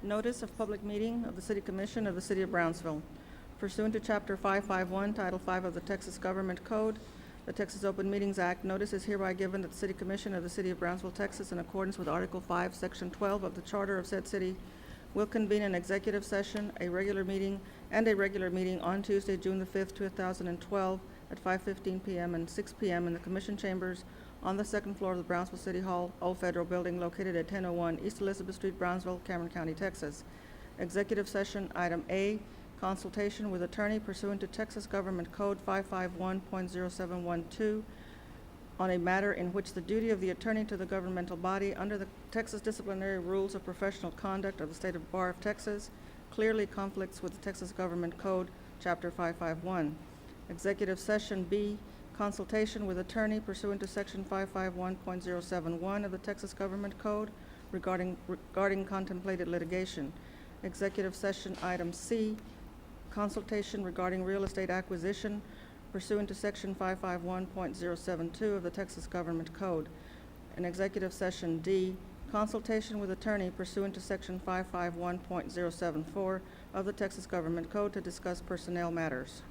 Notice of public meeting of the City Commission of the City of Brownsville. Pursuant to Chapter 551, Title 5 of the Texas Government Code, the Texas Open Meetings Act, notice is hereby given that the City Commission of the City of Brownsville, Texas, in accordance with Article 5, Section 12 of the Charter of said city, will convene an executive session, a regular meeting on Tuesday, June the 5th, 2012, at 5:15 p.m. and 6 p.m. in the Commission Chambers on the second floor of the Brownsville City Hall, Old Federal Building, located at 1001 East Elizabeth Street, Brownsville, Cameron County, Texas. Executive session, item A, consultation with attorney pursuant to Texas Government Code 551.0712 on a matter in which the duty of the attorney to the governmental body under the Texas Disciplinary Rules of Professional Conduct of the State of Bar of Texas clearly conflicts with the Texas Government Code, Chapter 551. Executive session B, consultation with attorney pursuant to Section 551.071 of the Texas Government Code regarding contemplated litigation. Executive session item C, consultation regarding real estate acquisition pursuant to Section 551.072 of the Texas Government Code. In executive session D, consultation with attorney pursuant to Section 551.074 of the Texas Government Code to discuss personnel matters.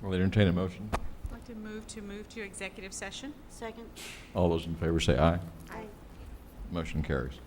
Will entertain a motion? I'd like to move to executive session. Second. All those in favor say aye. Aye. Motion carries.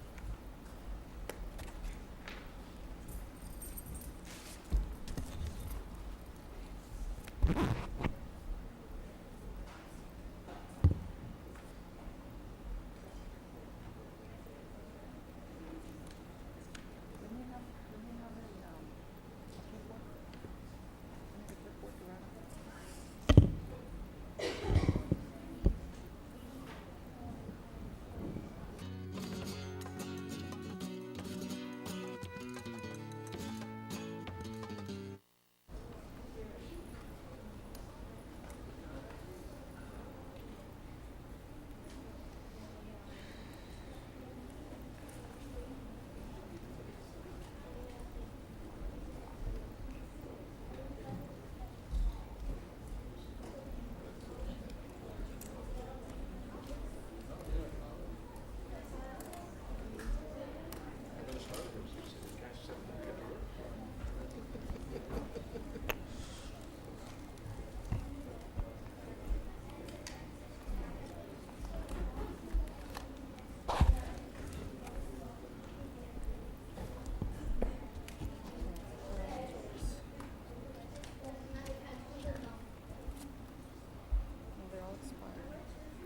They're all expired.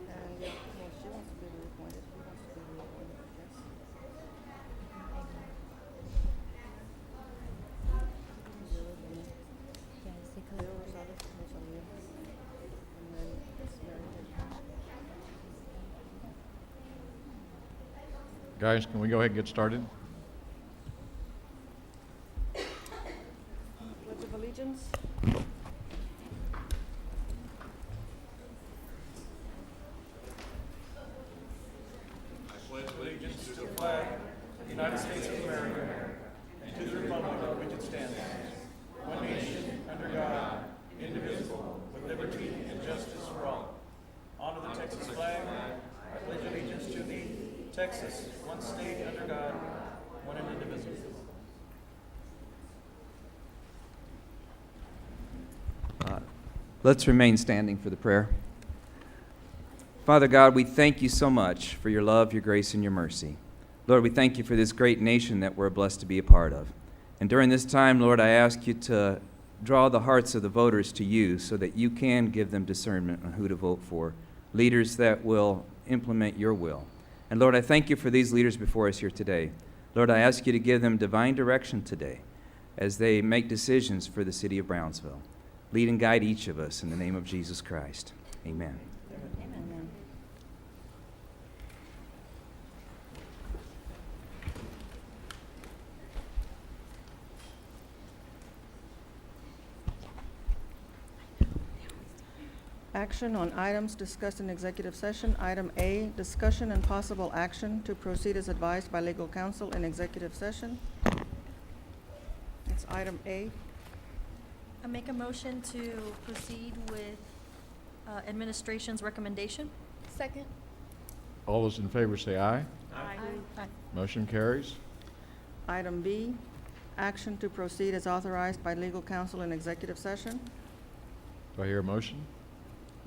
And, well, she wants to be reappointed. He wants to be reappointed, I guess. Leo Rosales, Rosalia. And then it's Mary. Guys, can we go ahead and get started? Pledge of Allegiance. United States of America, and to the republic for which it stands, one nation, under God, indivisible, with liberty and justice for all. Honor the Texas flag. I pledge allegiance to thee, Texas, one state under God, one and indivisible. Let's remain standing for the prayer. Father God, we thank you so much for your love, your grace, and your mercy. Lord, we thank you for this great nation that we're blessed to be a part of. And during this time, Lord, I ask you to draw the hearts of the voters to you so that you can give them discernment on who to vote for, leaders that will implement your will. And Lord, I thank you for these leaders before us here today. Lord, I ask you to give them divine direction today as they make decisions for the city of Brownsville. Lead and guide each of us in the name of Jesus Christ. Amen. Amen. Action on items discussed in executive session. Item A, discussion and possible action to proceed as advised by legal counsel in executive session. That's item A. I make a motion to proceed with administration's recommendation. Second. All those in favor say aye. Aye. Motion carries. Item B, action to proceed as authorized by legal counsel in executive session. Do I hear a motion?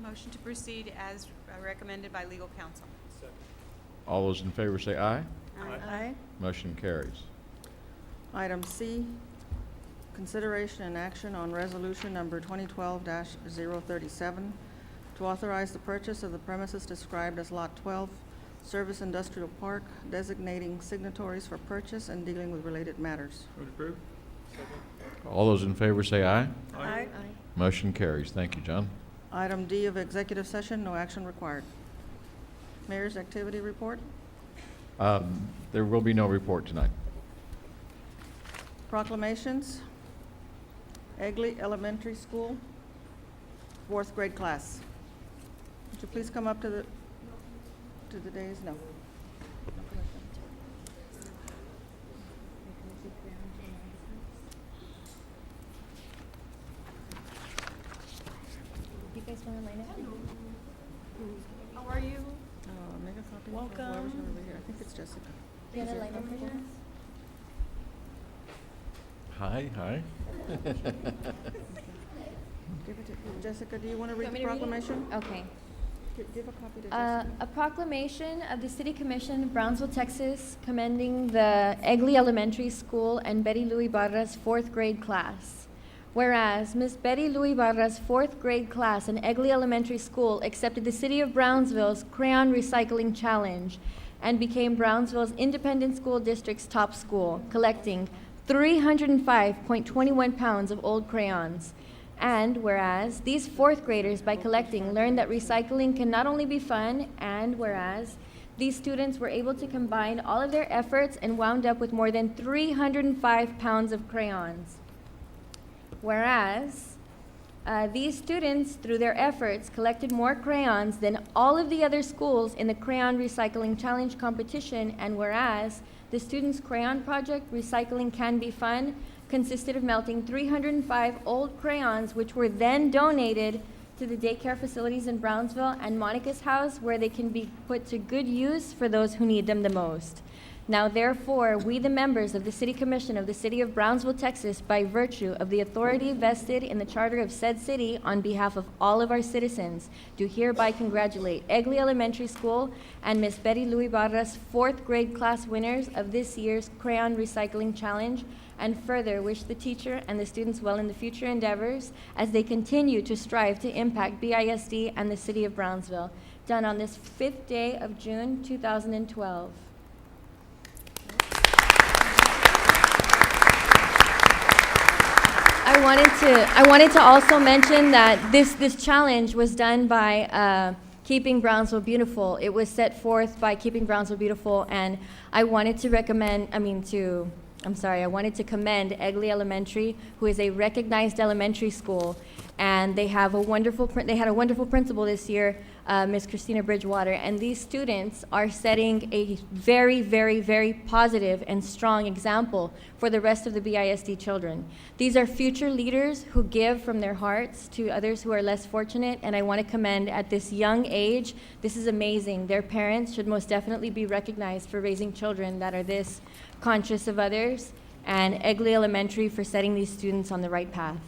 Motion to proceed as recommended by legal counsel. All those in favor say aye. Aye. Motion carries. Item C, consideration and action on resolution number 2012-037 to authorize the purchase of the premises described as Lot 12, Service Industrial Park, designating signatories for purchase and dealing with related matters. Move to approve. All those in favor say aye. Aye. Motion carries. Thank you, John. Item D of executive session, no action required. Mayor's activity report. There will be no report tonight. Proclamations. Egley Elementary School, 4th grade class. Would you please come up to the dais? No. You guys want to line up? How are you? Make a copy. Welcome. Whoever's over here. I think it's Jessica. You want Is to it line up for comfortable? us? Hi, hi. Give it to Jessica, do you want to You read want the me to read it? proclamation? Okay. Give a copy to Jessica. A proclamation of the City Commission of Brownsville, Texas, commending the Egley Elementary School and Betty Lou Ibarra's 4th grade class. Whereas Miss Betty Lou Ibarra's 4th grade class in Egley Elementary School accepted the City of Brownsville's Crayon Recycling Challenge and became Brownsville's Independent School District's top school, collecting 305.21 pounds of old crayons. And whereas these 4th graders, by collecting, learned that recycling can not only be fun, and whereas these students were able to combine all of their efforts and wound up with more than 305 pounds of crayons. Whereas these students, through their efforts, collected more crayons than all of the other schools in the Crayon Recycling Challenge competition, and whereas the students' crayon project, Recycling Can Be Fun, consisted of melting 305 old crayons, which were then donated to the daycare facilities in Brownsville and Monica's house, where they can be put to good use for those who need them the most. Now, therefore, we, the members of the City Commission of the City of Brownsville, Texas, by virtue of the authority vested in the charter of said city on behalf of all of our citizens, do hereby congratulate Egley Elementary School and Miss Betty Lou Ibarra's 4th grade class winners of this year's Crayon Recycling Challenge, and further wish the teacher and the students well in the future endeavors as they continue to strive to impact BISD and the City of Brownsville. Done on this 5th day of June, 2012. I wanted to also mention that this challenge was done by Keeping Brownsville Beautiful. It was set forth by Keeping Brownsville Beautiful, and I wanted to commend Egley Elementary, who is a recognized elementary school, and they had a wonderful principal this year, Ms. Christina Bridgewater, and these students are setting a very, very, very positive and strong example for the rest of the BISD children. These are future leaders who give from their hearts to others who are less fortunate, and I want to commend at this young age. This is amazing. Their parents should most definitely be recognized for raising children that are this conscious of others, and Egley Elementary for setting these students on the right path.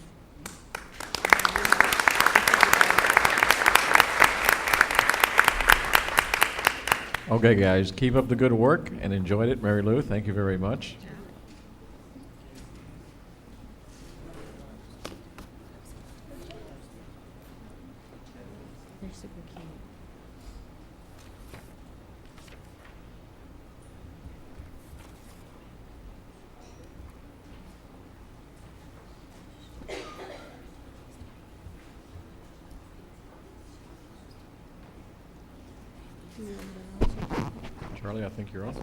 Okay, guys, keep up the good work and enjoyed it. Mary Lou, thank you very much. They're super cute. Charlie, I think you're on.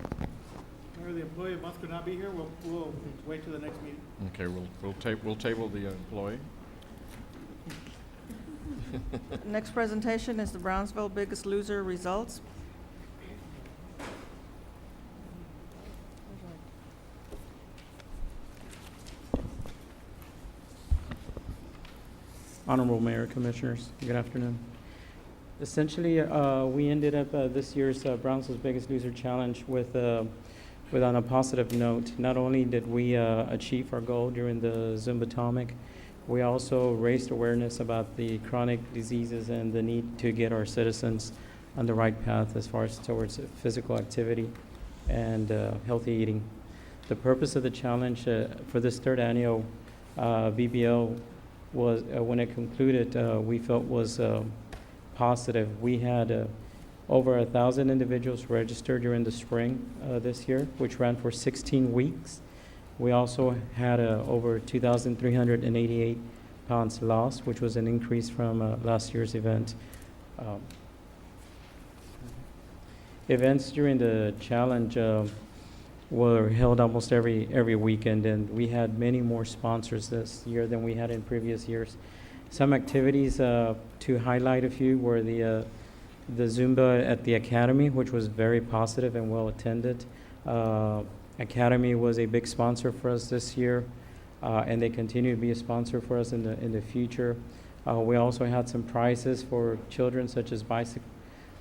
Or the employee of the month could not be here, we'll wait till the next meeting. Okay, we'll table the employee. Next presentation is the Brownsville Biggest Loser results. Honorable Mayor, Commissioners, good afternoon. Essentially, we ended up this year's Brownsville's Biggest Loser Challenge with on a positive note. Not only did we achieve our goal during the Zumba-tomic, we also raised awareness about the chronic diseases and the need to get our citizens on the right path as far as towards physical activity and healthy eating. The purpose of the challenge for this third annual BBL was, when it concluded, we felt was positive. We had over 1,000 individuals registered during the spring this year, which ran for 16 weeks. We also had over 2,388 pounds lost, which was an increase from last year's event. Events during the challenge were held almost every weekend, and we had many more sponsors this year than we had in previous years. Some activities to highlight a few were the Zumba at the Academy, which was very positive and well attended. Academy was a big sponsor for us this year, and they continue to be a sponsor for us in the future. We also had some prizes for children, such as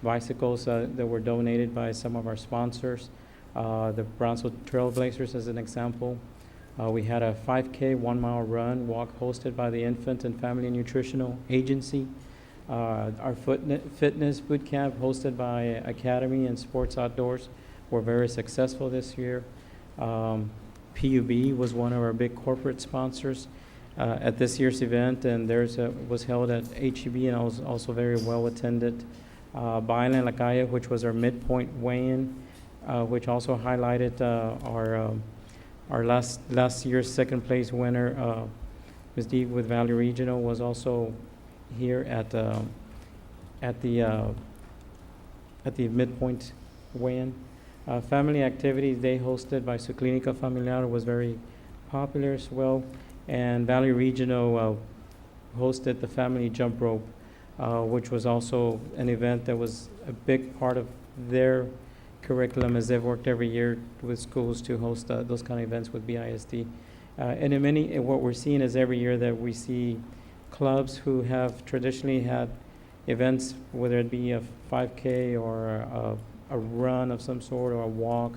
bicycles that were donated by some of our sponsors. The Brownsville Trailblazers, as an example. We had a 5K 1-mile run walk hosted by the Infant and Family Nutritional Agency. Our fitness boot camp hosted by Academy and Sports Outdoors were very successful this year. PUB was one of our big corporate sponsors at this year's event, and theirs was held at HEB and was also very well attended. Baila en la Calle, which was our midpoint weigh-in, which also highlighted our last year's second place winner, Ms. D with Valley Regional, was also here at the midpoint weigh-in. Family activities they hosted by Su Clínica Familiar was very popular as well, and Valley Regional hosted the family jump rope, which was also an event that was a big part of their curriculum, as they've worked every year with schools to host those kind of events with BISD. And in what we're seeing is every year that we see clubs who have traditionally had events, whether it be a 5K or a run of some sort, or a walk,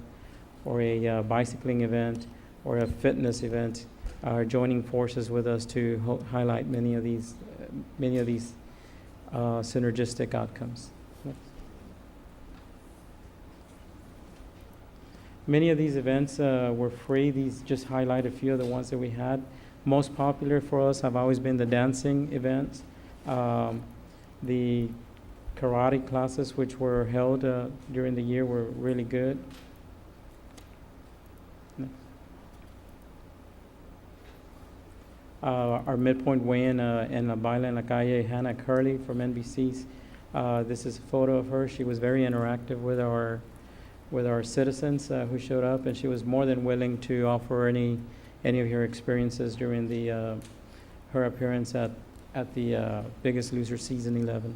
or a bicycling event, or a fitness event, are joining forces with us to highlight many of these synergistic outcomes. Many of these events were free. These just highlight a few of the ones that we had. Most popular for us have always been the dancing events, the karate classes, which were held during the year, were really good. Our midpoint weigh-in in La Baila en la Calle, Hannah Curley from NBC's. This is a photo of her. She was very interactive with our citizens who showed up, and she was more than willing to offer any of her experiences during her appearance at the Biggest Loser Season 11.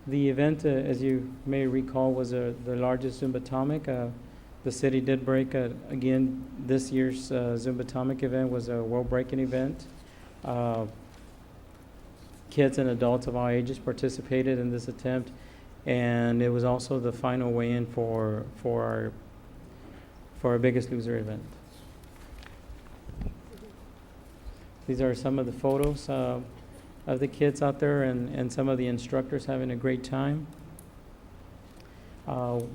The event, as you may recall, was the largest Zumba-tomic. The city did break, again, this year's Zumba-tomic event was a world-breaking event. Kids and adults of all ages participated in this attempt, and it was also the final weigh-in for our Biggest Loser event. These are some of the photos of the kids out there and some of the instructors having a great time.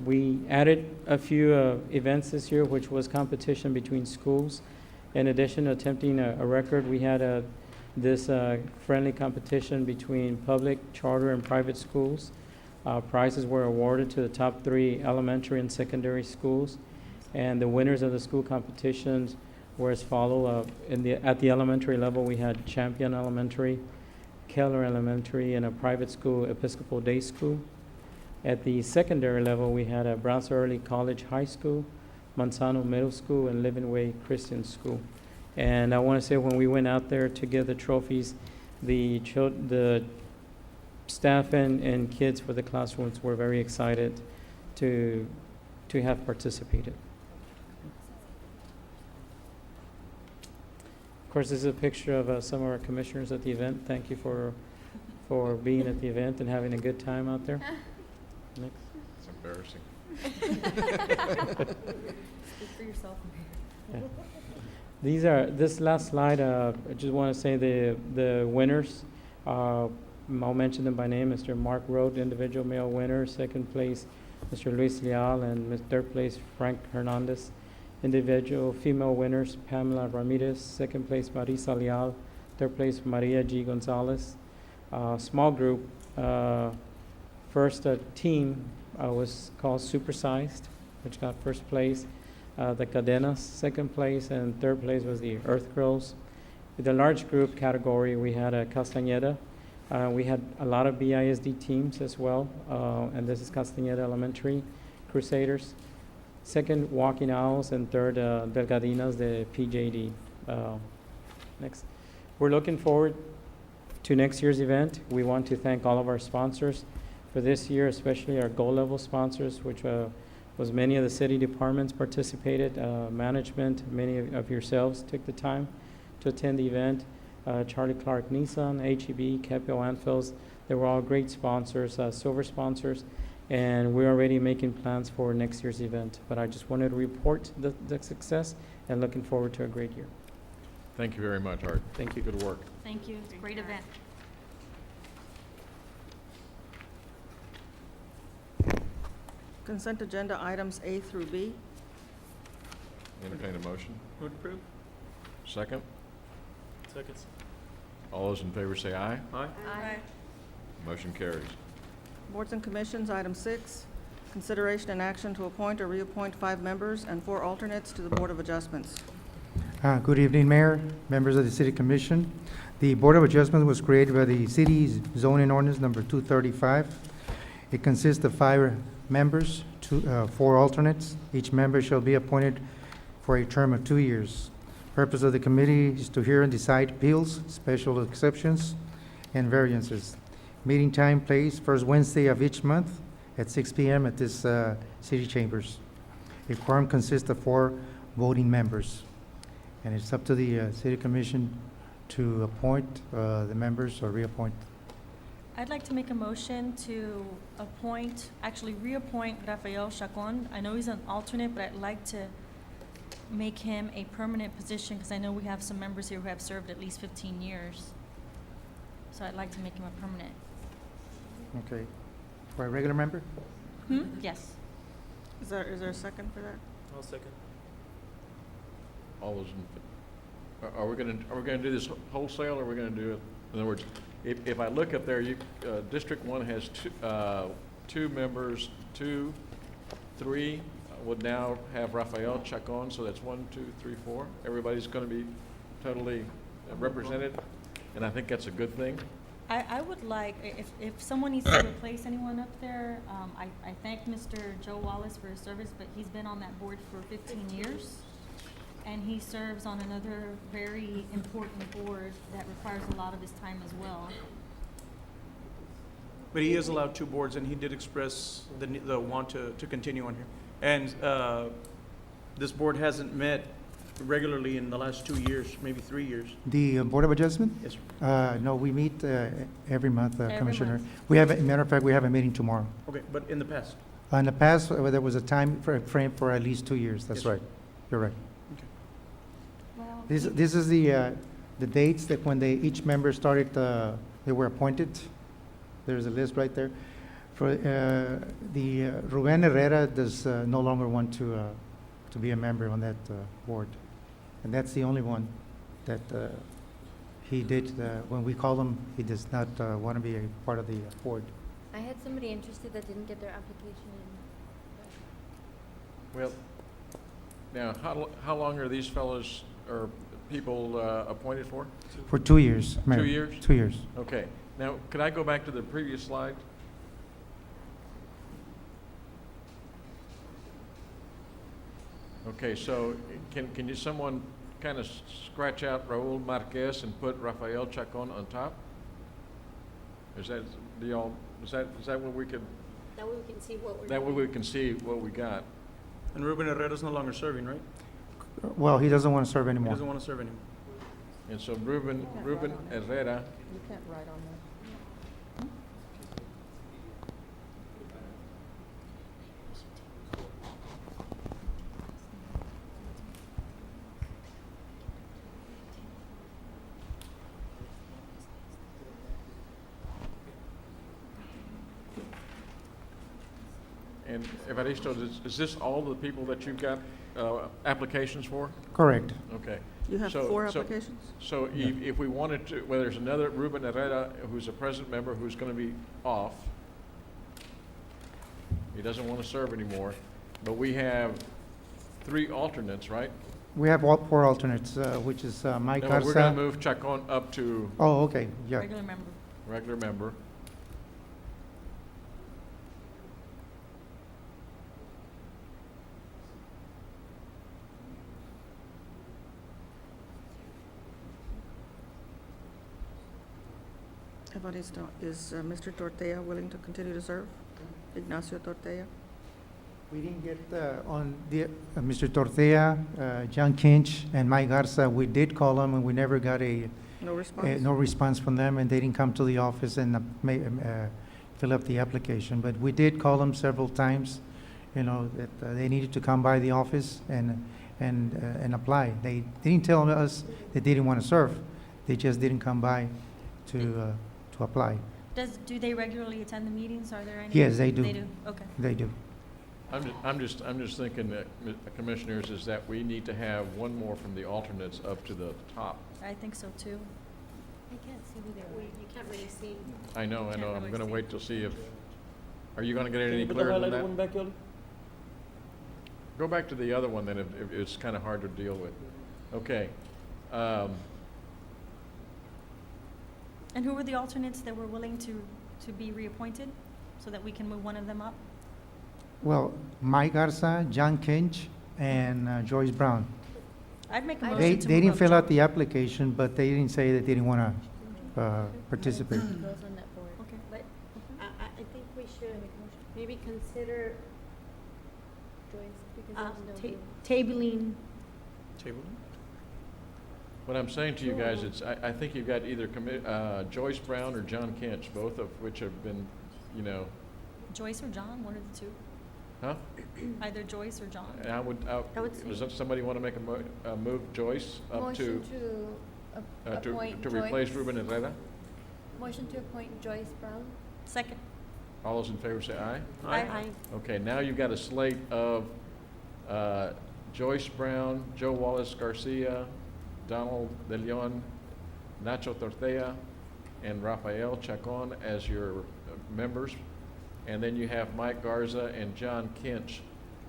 We added a few events this year, which was competition between schools. In addition to attempting a record, we had this friendly competition between public, charter, and private schools. Prizes were awarded to the top 3 elementary and secondary schools, and the winners of the school competitions were as follow. At the elementary level, we had Champion Elementary, Keller Elementary, and a private school, Episcopal Day School. At the secondary level, we had a Brownsville Early College High School, Manzano Middle School, and Living Way Christian School. And I want to say, when we went out there to give the trophies, the staff and kids for the classrooms were very excited to have participated. Of course, this is a picture of some of our commissioners at the event. Thank you for for being at the event and having a good time out there. Next. It's embarrassing. Speak for yourself. Yeah. This last slide, I just want to say the winners. I'll mention them by name. Mr. Mark Road, individual male winner. Second place, Mr. Luis Leal, and third place, Frank Hernandez. Individual female winners, Pamela Ramirez. Second place, Marisa Leal. Third place, Maria G. Gonzalez. Small group, first team was called Supersized, which got first place. The Cadenas, second place, and third place was the Earth Girls. With the large group category, we had Castañeda. We had a lot of BISD teams as well, and this is Castañeda Elementary Crusaders. Second, Walking Owls, and third, Delgadinas, the PJD. Next. We're looking forward to next year's event. We want to thank all of our sponsors for this year, especially our gold level sponsors, which was many of the city departments participated, management, many of yourselves took the time to attend the event. Charlie Clark Nissan, HEB, Capio Anfils, they were all great sponsors, silver sponsors, and we're already making plans for next year's event. But I just wanted to report the success and looking forward to a great year. Thank you very much, Art. Thank you. Good work. Thank you. It's a great event. Consent agenda items A through B. Entertain a motion. Move to approve. Second. Seconds. All those in favor say aye. Aye. Aye. Motion carries. Boards and commissions, item 6, consideration and action to appoint or reappoint 5 members and 4 alternates to the Board of Adjustments. Good evening, Mayor, members of the City Commission. The Board of Adjustment was created by the city's zoning ordinance number 235. It consists of 5 members, 4 alternates. Each member shall be appointed for a term of 2 years. Purpose of the committee is to hear and decide appeals, special exceptions, and variances. Meeting time, place, first Wednesday of each month at 6 p.m. at this city chambers. A quorum consists of 4 voting members. And it's up to the City Commission to appoint the members or reappoint. I'd like to make a motion to reappoint Rafael Chacon. I know he's an alternate, but I'd like to make him a permanent position because I know we have some members here who have served at least 15 years. So I'd like to make him a permanent. Okay. For a regular member? Yes. Is there a second for that? I'll second. All those in, are we gonna do this wholesale, or are we gonna do it? In other words, if I look up there, District 1 has 2 members, 2, 3 would now have Rafael Chacon, so that's 1, 2, 3, 4. Everybody's gonna be totally represented, and I think that's a good thing. I would like, if someone needs to replace anyone up there, I thank Mr. Joe Wallace for his service, but he's been on that board for 15 years. And he serves on another very important board that requires a lot of his time as well. But he is allowed 2 boards, and he did express the want to continue on here. And this board hasn't met regularly in the last 2 years, maybe 3 years. The Board of Adjustment? Yes, sir. No, we meet every month, Every Commissioner. month. We have, matter of fact, we have a meeting tomorrow. Okay, but in the past? In the past, there was a time frame for at least 2 years. That's Yes. right. You're right. Well, This is the dates that when each member started, they were appointed. There's a list right there. For the Ruben Herrera does no longer want to be a member on that board, and that's the only one that he did. When we call him, he does not want to be a part of the board. I had somebody interested that didn't get their application in. Well, now, how long are these fellows or people appointed for? For 2 years, Mayor. 2 years? 2 years. Okay. Now, could I go back to the previous slide? Okay, so can you someone kind of scratch out Raul Marquez and put Rafael Chacon on top? Is that what we could? That way we can see what we're That way doing. we can see what we got. And Ruben Herrera's no longer serving, right? Well, he doesn't want to serve He anymore. doesn't want to serve anymore. And so Ruben Herrera, You can't write on And Evaristo, is this all the people that you've got applications for? Correct. Okay. You have So- 4 so- applications? So if we wanted to, well, there's another Ruben Herrera who's a present member who's going to be off. He doesn't want to serve anymore, but we have 3 alternates, right? We have 4 alternates, which is Mike No, we're going to Garza. move Chacon up to Oh, okay, yeah. Regular member. regular member. Evaristo, is Mr. Tortea willing to continue to serve? Ignacio Tortea? We didn't get on the, Mr. Tortea, John Kinch, and Mike Garza. We did call them, and we never got No response? no response from them, and they didn't come to the office and fill up the application. But we did call them several times, you know, that they needed to come by the office and apply. They didn't tell us that they didn't want to serve. They just didn't come by to apply. Do they regularly attend the meetings? Are there any? Yes, they do. They do, okay. They do. I'm just thinking that, Commissioners, is that we need to have one more from the alternates up to the top. I think so too. I can't see who they are. You can't really see. I know, Can't I'm really gonna see. wait till see if, are you gonna get any Can you put the clearer than highlighted that? one back, Yoli? Go back to the other one then, if it's kinda hard to deal with. Okay. And who were the alternates that were willing to be reappointed so that we can move one of them up? Well, Mike Garza, John Kinch, and Joyce Brown. I'd make a They- motion They to didn't move up fill out John. the application, but they didn't say that they didn't want to participate. He goes on that board. Okay. But I think we should maybe consider Joyce, because there's no. Tabling, What I'm saying to you guys, it's, I think you've got either Joyce Brown or John Kinch, both of which have been, you know, Joyce or John, one of the two. huh? Either Joyce or John. And I would does somebody want to make a move Joyce up to, motion to appoint to replace Joyce. Ruben Herrera? Motion to appoint Joyce Brown. Second. All those in favor say aye. Aye. Okay, now you've got a slate of Joyce Brown, Joe Wallace Garcia, Donald De Leon, Nacho Tortea, and Rafael Chacon as your members. And then you have Mike Garza and John Kinch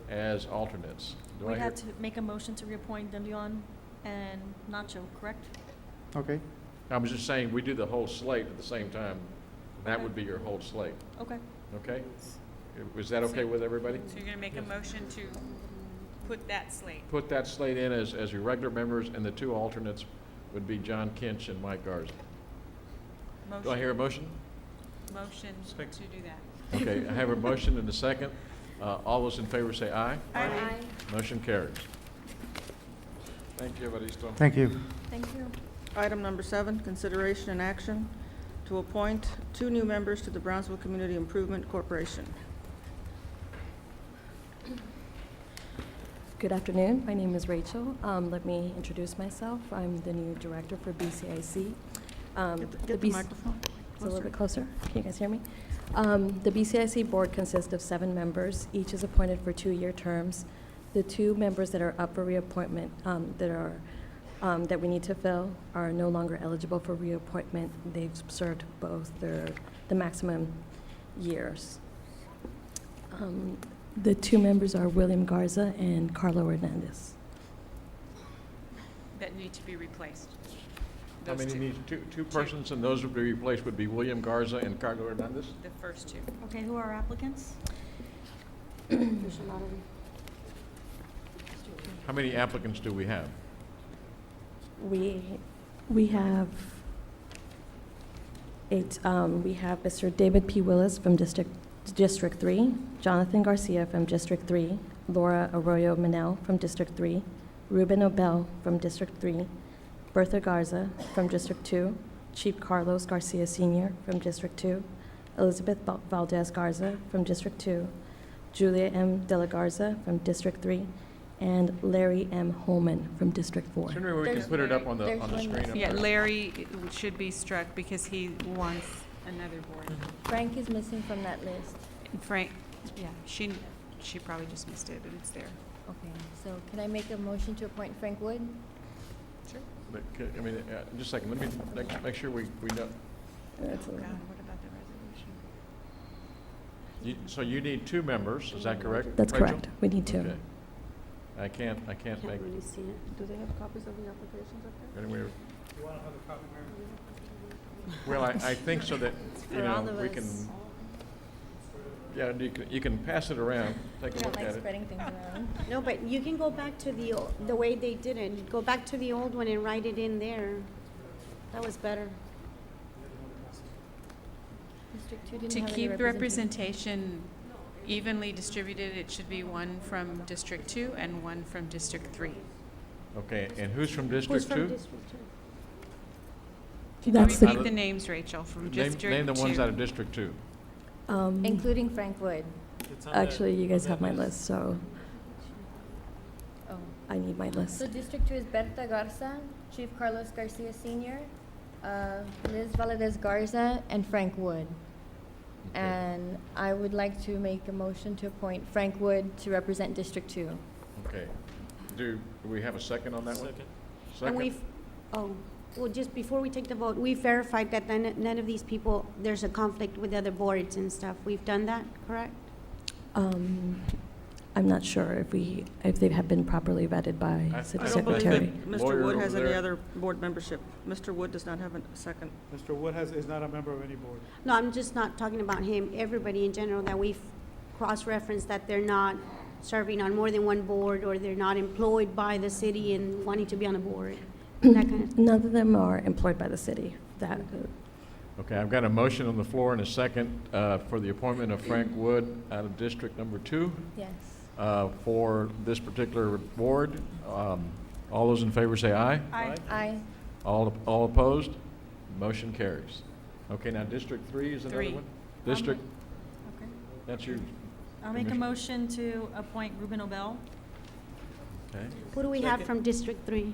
as alternates. Do I We hear? had to make a motion to reappoint De Leon and Nacho, correct? Okay. I was just saying, we do the whole slate at the same time. That Okay. would be your whole slate, Okay. okay? Was that okay with everybody? So you're gonna make a motion to put that slate. Put that slate in as your regular members, and the 2 alternates would be John Kinch and Mike Garza. Do I hear a motion? Motion to do that. Okay, I have a motion and a second. All those in favor say aye. Aye. Motion carries. Thank you, Evaristo. Thank you. Thank you. Item number 7, consideration and action to appoint 2 new members to the Brownsville Community Improvement Corporation. Good afternoon. My name is Rachel. Let me introduce myself. I'm the new director for BCIC. Get the microphone It's a little bit closer. Can you guys hear me? The BCIC board consists of 7 members. Each is appointed for 2-year terms. The 2 members that are up for reappointment that we need to fill are no longer eligible for reappointment. They've served both the maximum years. The 2 members are William Garza and Carlo Hernandez. That need to be replaced. How Those many two. need, two persons, and those would be replaced would be William Garza and Carlo Hernandez? The first 2. Okay, who are applicants? How many applicants do we have? We have 8. We have Mr. David P. Willis from District 3, Jonathan Garcia from District 3, Laura Arroyo Manel from District 3, Ruben Obel from District 3, Bertha Garza from District 2, Chief Carlos Garcia Sr. from District 2, Elizabeth Valdez Garza from District 2, Julia M. De La Garza from District 3, and Larry M. Holman from District 4. Sooner we can put it up on the There's screen. one up Yeah, there. Larry should be struck because he wants another board. Frank is missing from that list. And Frank, yeah, she probably just missed it, but it's there. Okay, so can I make a motion to appoint Frank Wood? Sure. But, I mean, just a second, let me make sure we know. God, what about the resolution? So you need two members, is that correct? That's Rachel? correct. We need two. Okay. I can't make, Can't really see it. Do they have copies of the applications up there? anyway, You want another copy, Mayor? well, I think so that, you For all know, of we us. can, yeah, you can pass it around, take We a don't look like at it. spreading things around. No, but you can go back to the way they did it. Go back to the old one and write it in there. That was better. District 2 didn't To have any keep the representation. representation evenly distributed, it should be one from District 2 and one from District 3. Okay, and who's from Who's District from Two? District 2? Can you That's the, repeat the names, Rachel, from District 2? Name the ones out of District Two. Including Frank Wood. actually, you guys have my list, so Oh. I need my list. So District 2 is Berta Garza, Chief Carlos Garcia Sr., Liz Valadez Garza, and Frank Wood. Okay. And I would like to make a motion to appoint Frank Wood to represent District 2. Okay. Do we have a second on that one? Second. And Second? we've, well, just before we take the vote, we verified that none of these people, there's a conflict with other boards and stuff. We've done that, correct? I'm not sure if they have been properly vetted by I city I don't believe secretary. that Mr. Lawyer Wood has over any there. other board membership. Mr. Wood does not have a second. Mr. Wood is not a member of any board. No, I'm just not talking about him, everybody in general, that we've cross-referenced that they're not serving on more than one board, or they're not employed by the city and wanting to be on a board, that kind of. None of them are employed by the city. That, Okay, I've got a motion on the floor and a second for the appointment of Frank Wood out of District Number 2 Yes. for this particular board. All those in favor say aye. Aye. Aye. All opposed? Motion carries. Okay, now District 3 is another Three. one? District, Okay. that's your, I'll make a Commissioner. motion to appoint Ruben Obel. okay. Who do we have from District 3?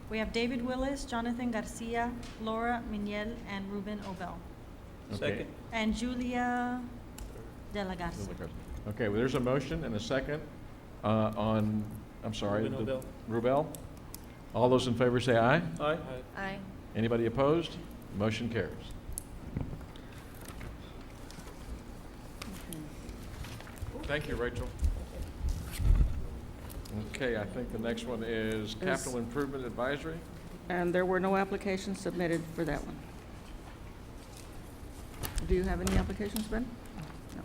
We have David Willis, Jonathan Garcia, Laura Miniel, and Ruben Obel. Okay. And Julia De La Garza. Okay, well, there's a motion and a second on, I'm sorry. Ruben Obel. Rubel. All those in favor say aye. Aye. Aye. Anybody opposed? Motion carries. Thank you, Rachel. Okay, I think the next one is Capital Improvement Advisory. And there were no applications submitted for that one. Do you have any applications, Ben? No.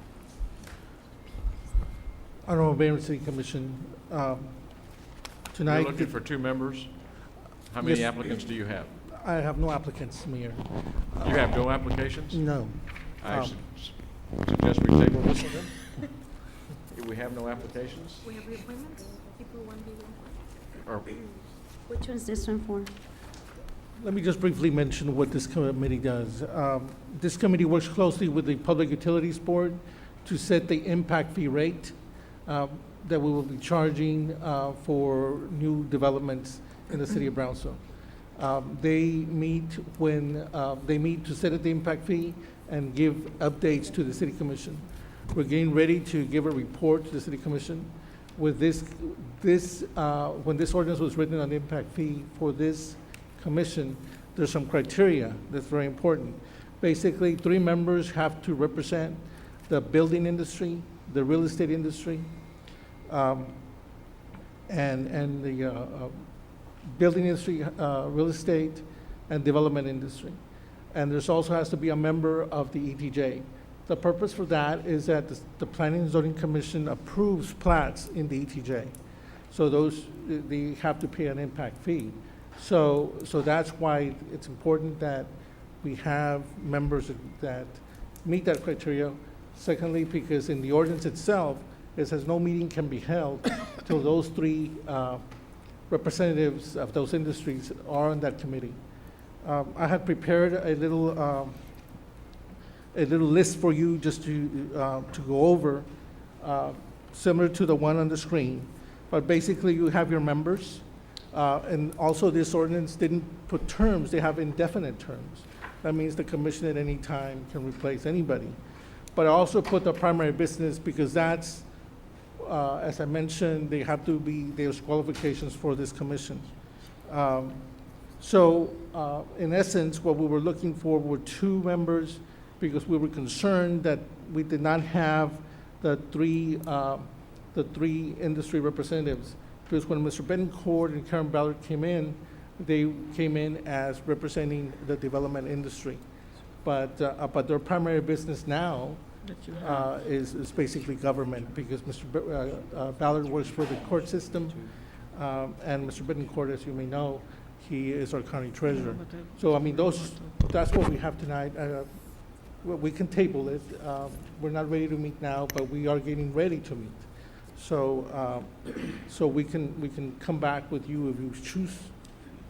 Honorable Mayor and City Commission, You're tonight, looking for two members? How many Yes. applicants do you have? I have no applicants, Mayor. You have no applications? No. I suggest we table this one then. Do we have no applications? We have reappointments? People want to be reappointed? Or, Which one's this one for? Let me just briefly mention what this committee does. This committee works closely with the Public Utilities Board to set the impact fee rate that we will be charging for new developments in the city of Brownsville. They meet to set the impact fee and give updates to the City Commission. We're getting ready to give a report to the City Commission. With when this ordinance was written on the impact fee for this commission, there's some criteria that's very important. Basically, 3 members have to represent the building industry, the real estate industry, and the building industry, real estate, and development industry. And there's also has to be a member of the ETJ. The purpose for that is that the Planning and Zoning Commission approves plats in the ETJ. So they have to pay an impact fee. So that's why it's important that we have members that meet that criteria. Secondly, because in the ordinance itself, it says no meeting can be held till those 3 representatives of those industries are on that committee. I had prepared a little list for you just to go over, similar to the one on the screen. But basically, you have your members, and also this ordinance didn't put terms, they have indefinite terms. That means the commission at any time can replace anybody. But I also put the primary business because that's, as I mentioned, there's qualifications for this commission. So, in essence, what we were looking for were 2 members because we were concerned that we did not have the three industry representatives. Because when Mr. Betancourt and Karen Ballard came in, they came in as representing the development industry. But their primary business now is basically government because Mr. Ballard works for the court system, and Mr. Betancourt, as you may know, he is our county treasurer. So, I mean, that's what we have tonight. We can table it. We're not ready to meet now, but we are getting ready to meet. So, so we can come back with you if you choose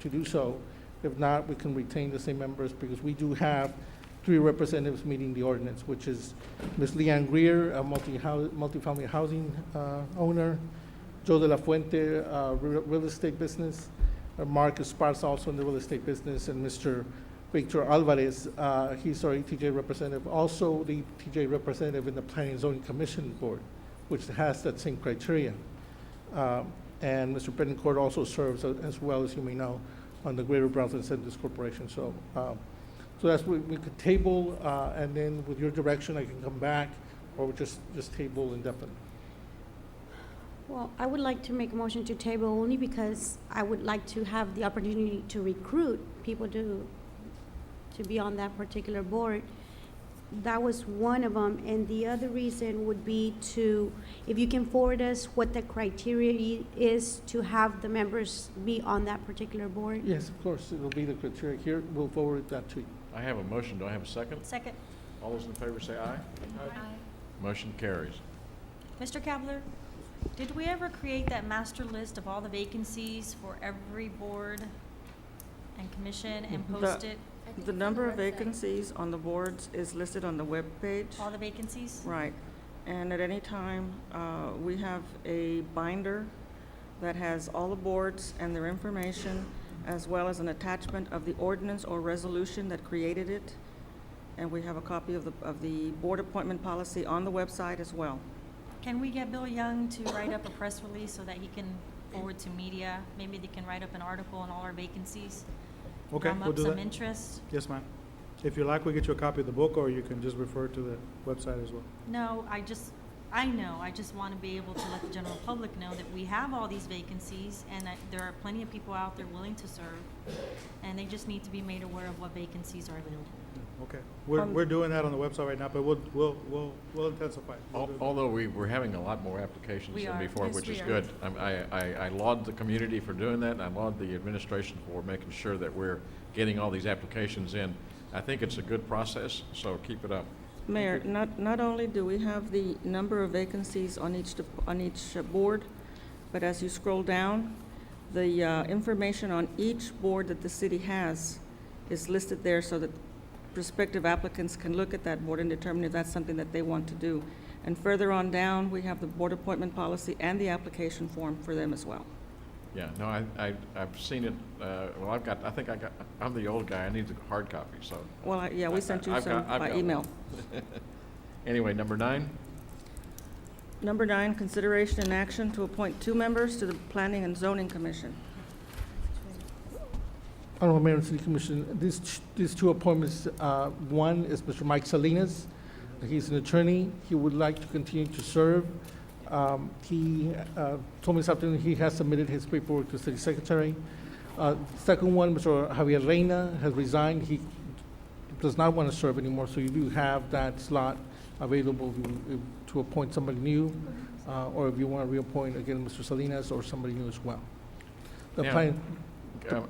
to do so. If not, we can retain the same members because we do have 3 representatives meeting the ordinance, which is Ms. Leanne Greer, a multifamily housing owner, Joe De La Fuente, real estate business, Mark Esparza, also in the real estate business, and Mr. Victor Alvarez, he's our ETJ representative, also the ETJ representative in the Planning and Zoning Commission Board, which has that same criteria. And Mr. Betancourt also serves, as well as you may know, on the Greater Brownsville Incentives Corporation. So, so that's what we could table, and then with your direction, I can come back, or just table indefinitely. Well, I would like to make a motion to table only because I would like to have the opportunity to recruit people to be on that particular board. That was one of them, and the other reason would be if you can forward us what the criteria is to have the members be on that particular board. Yes, of course, it'll be the criteria here. We'll forward that to you. I have a motion. Do I have a second? Second. All those in favor say aye. Aye. Motion carries. Mr. Kavler, did we ever create that master list of all the vacancies for every board and commission and post it? The number of vacancies on the boards is listed on the webpage. All the vacancies? Right. And at any time, we have a binder that has all the boards and their information, as well as an attachment of the ordinance or resolution that created it. And we have a copy of the board appointment policy on the website as well. Can we get Bill Young to write up a press release so that he can forward to media? Maybe they can write up an article on all our vacancies. Okay, Drum we'll up do some that. interest. Yes, ma'am. If you like, we get you a copy of the book, or you can just refer to the website as well. No, I just want to be able to let the general public know that we have all these vacancies and that there are plenty of people out there willing to serve, and they just need to be made aware of what vacancies are available. Okay, we're doing that on the website right now, but we'll intensify. Although we're having a lot more applications We than are. before, Yes, which we is are. good. I laud the community for doing that, and I laud the administration for making sure that we're getting all these applications in. I think it's a good process, so keep it up. Mayor, not only do we have the number of vacancies on each board, but as you scroll down, the information on each board that the city has is listed there so that prospective applicants can look at that board and determine if that's something that they want to do. And further on down, we have the board appointment policy and the application form for them as well. Yeah, no, I've seen it, well, I'm the old guy, I need the hard copy, so. Well, yeah, we sent you I've some got by one. email. Anyway, number 9, Number 9, consideration and action to appoint 2 members to the Planning and Zoning Commission. Honorable Mayor and City Commission, these 2 appointments, one is Mr. Mike Salinas. He's an attorney. He would like to continue to serve. He told me this afternoon he has submitted his paperwork to the City Secretary. Second one, Mr. Javier Reina has resigned. He does not want to serve anymore, so you do have that slot available to appoint somebody new, or if you want to reappoint again Mr. Salinas or somebody new as well. The Yeah. plan-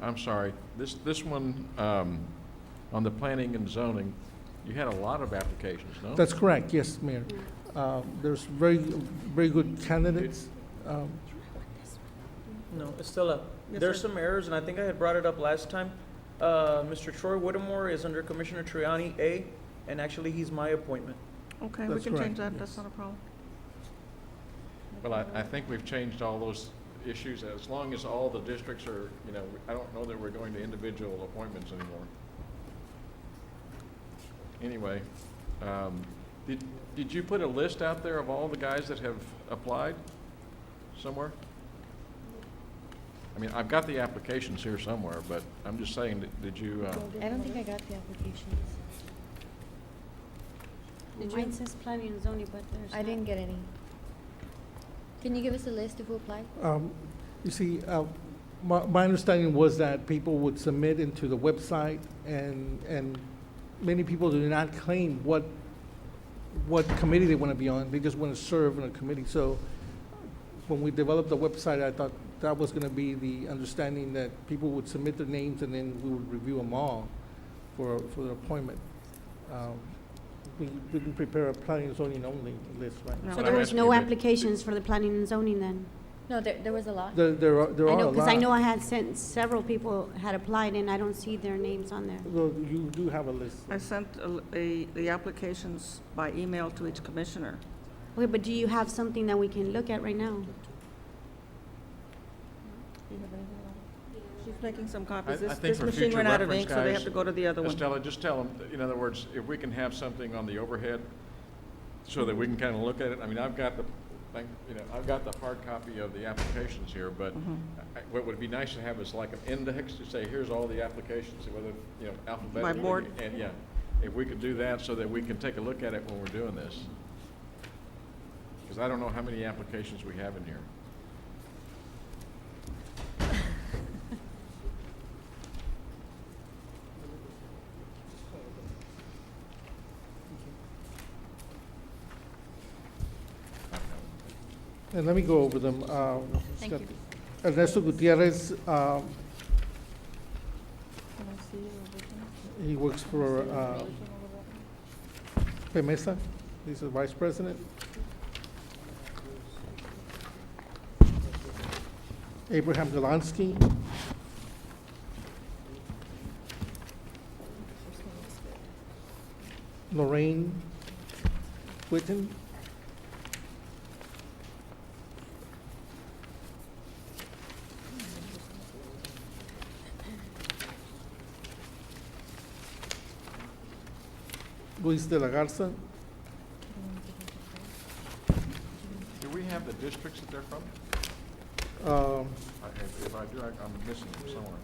I'm sorry, this one, on the planning and zoning, you had a lot of applications, no? That's correct, yes, Mayor. There's very good candidates. No, it's still up. Yes, There's sir. some errors, and I think I had brought it up last time. Mr. Troy Whittemore is under Commissioner Triani A, and actually, he's my appointment. Okay, we That's can change correct, that, that's yes. not a problem. Well, I think we've changed all those issues, as long as all the districts are, I don't know that we're going to individual appointments anymore. Anyway, Did you put a list out there of all the guys that have applied somewhere? I mean, I've got the applications here somewhere, but I'm just saying, did you, I don't think I got the applications. Did Mine says planning and zoning, but there's I didn't get any. Can you give us a list of who applied? You see, my understanding was that people would submit into the website, and many people do not claim what committee they want to be on. They just want to serve in a committee. So when we developed the website, I thought that was going to be the understanding, that people would submit their names and then we would review them all for their appointment. We didn't prepare a planning and zoning only list, right? No. So there was no applications for the planning and zoning then? No, there was a lot. There are I a know, because I lot. know I had sent, several people had applied and I don't see their names on there. Well, you do have a list. I sent the applications by email to each commissioner. Okay, but do you have something that we can look at right now? She's making some copies. I This think for machine future ran out of reference, ink, so they have guys, to go to the other one. Estella, just tell them, in other words, if we can have something on the overhead so that we can kind of look at it. I mean, I've got the hard copy of the applications here, but what would be nice to have is like an index to say, here's all the applications, whether, alphabetically. By board? And, yeah, if we could do that so that we can take a look at it when we're doing this. Because I don't know how many applications we have in here. And let me go over them. Thank you. Ernesto Gutierrez, he works for Pemesa. He's the vice president. Abraham Galansky. Lorraine Whitten. Luis de la Garza. Do we have the districts that they're from? If I do, I'm missing them somewhere.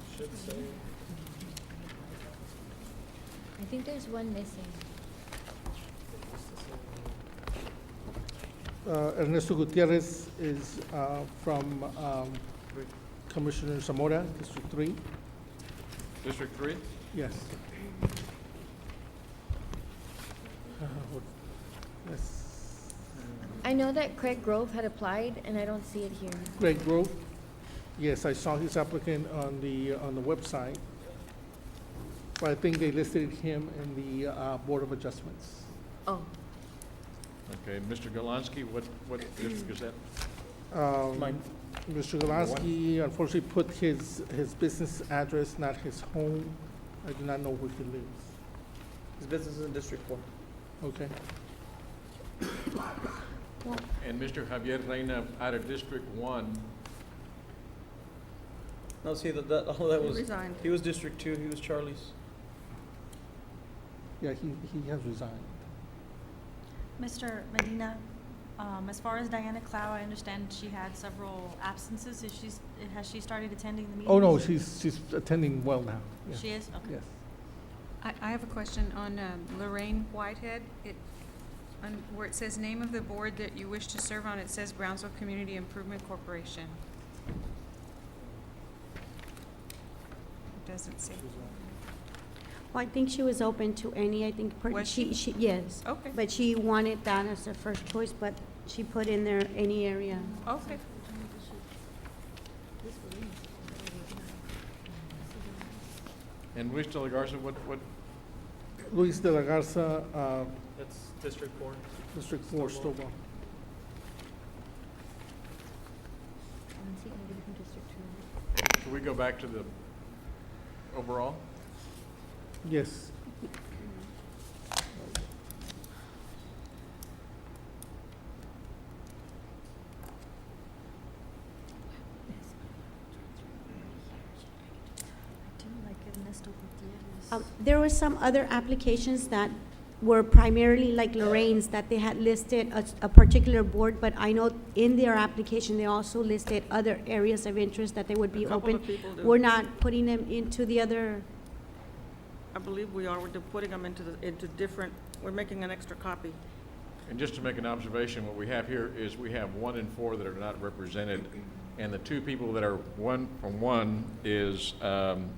I think there's one missing. Ernesto Gutierrez is from Commissioner Zamora, District 3. District 3? Yes. Yes. I know that Craig Grove had applied, and I don't see it here. Greg Grove. Yes, I saw his applicant on the website. But I think they listed him in the Board of Adjustments. Oh, Okay, Mr. Galansky, what district is that? Mine. Mr. Galansky unfortunately put his business address, not his home. I do not know where he lives. His business is in District 4. Okay. And Mr. Javier Reina out of District 1, No, see, that was, Resigned. he was District 2, he was Charlie's. Yeah, he has resigned. Mr. Medina, as far as Diana Clow, I understand she had several absences. Has she started attending the meetings? Oh, no, she's attending well now. Yeah. She is? Okay. Yes. I have a question on Lorraine Whitehead. Where it says name of the board that you wish to serve on, it says Brownsville Community Improvement Corporation. It doesn't say. Well, I think she was open to any, I think. Was she? Yes. Okay. But she wanted that as her first choice, but she put in there any area. Okay. and Luis de la Garza, what, Luis de la Garza, That's District 4. District 4, Stovall. I'm seeing maybe from District 2. can we go back to the overall? Yes. There were some other applications that were primarily like Lorraine's, that they had listed a particular board, but I know in their application, they also listed other areas of interest that they would be A couple open. of people do. We're not putting them into the other, I believe we are, we're putting them into different, we're making an extra copy. And just to make an observation, what we have here is we have 1 and 4 that are not represented, and the 2 people that are 1 from 1 is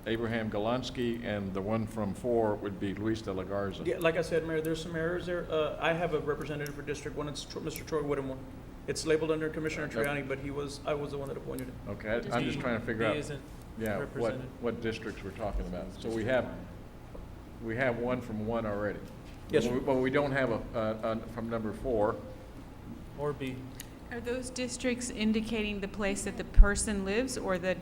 Abraham Galansky, and the 1 from 4 would be Luis de la Garza. Yeah, like I said, Mayor, there's some errors there. I have a representative for District 1, it's Mr. Troy Whittemore. It's labeled under Commissioner Triani, but I was the one that appointed him. Okay, I'm just trying to figure out, isn't yeah, represented. what districts we're talking about. So we have 1 from 1 already. Yes, sir. But we don't have from number 4. Or B. Are those districts indicating the place that the person lives or the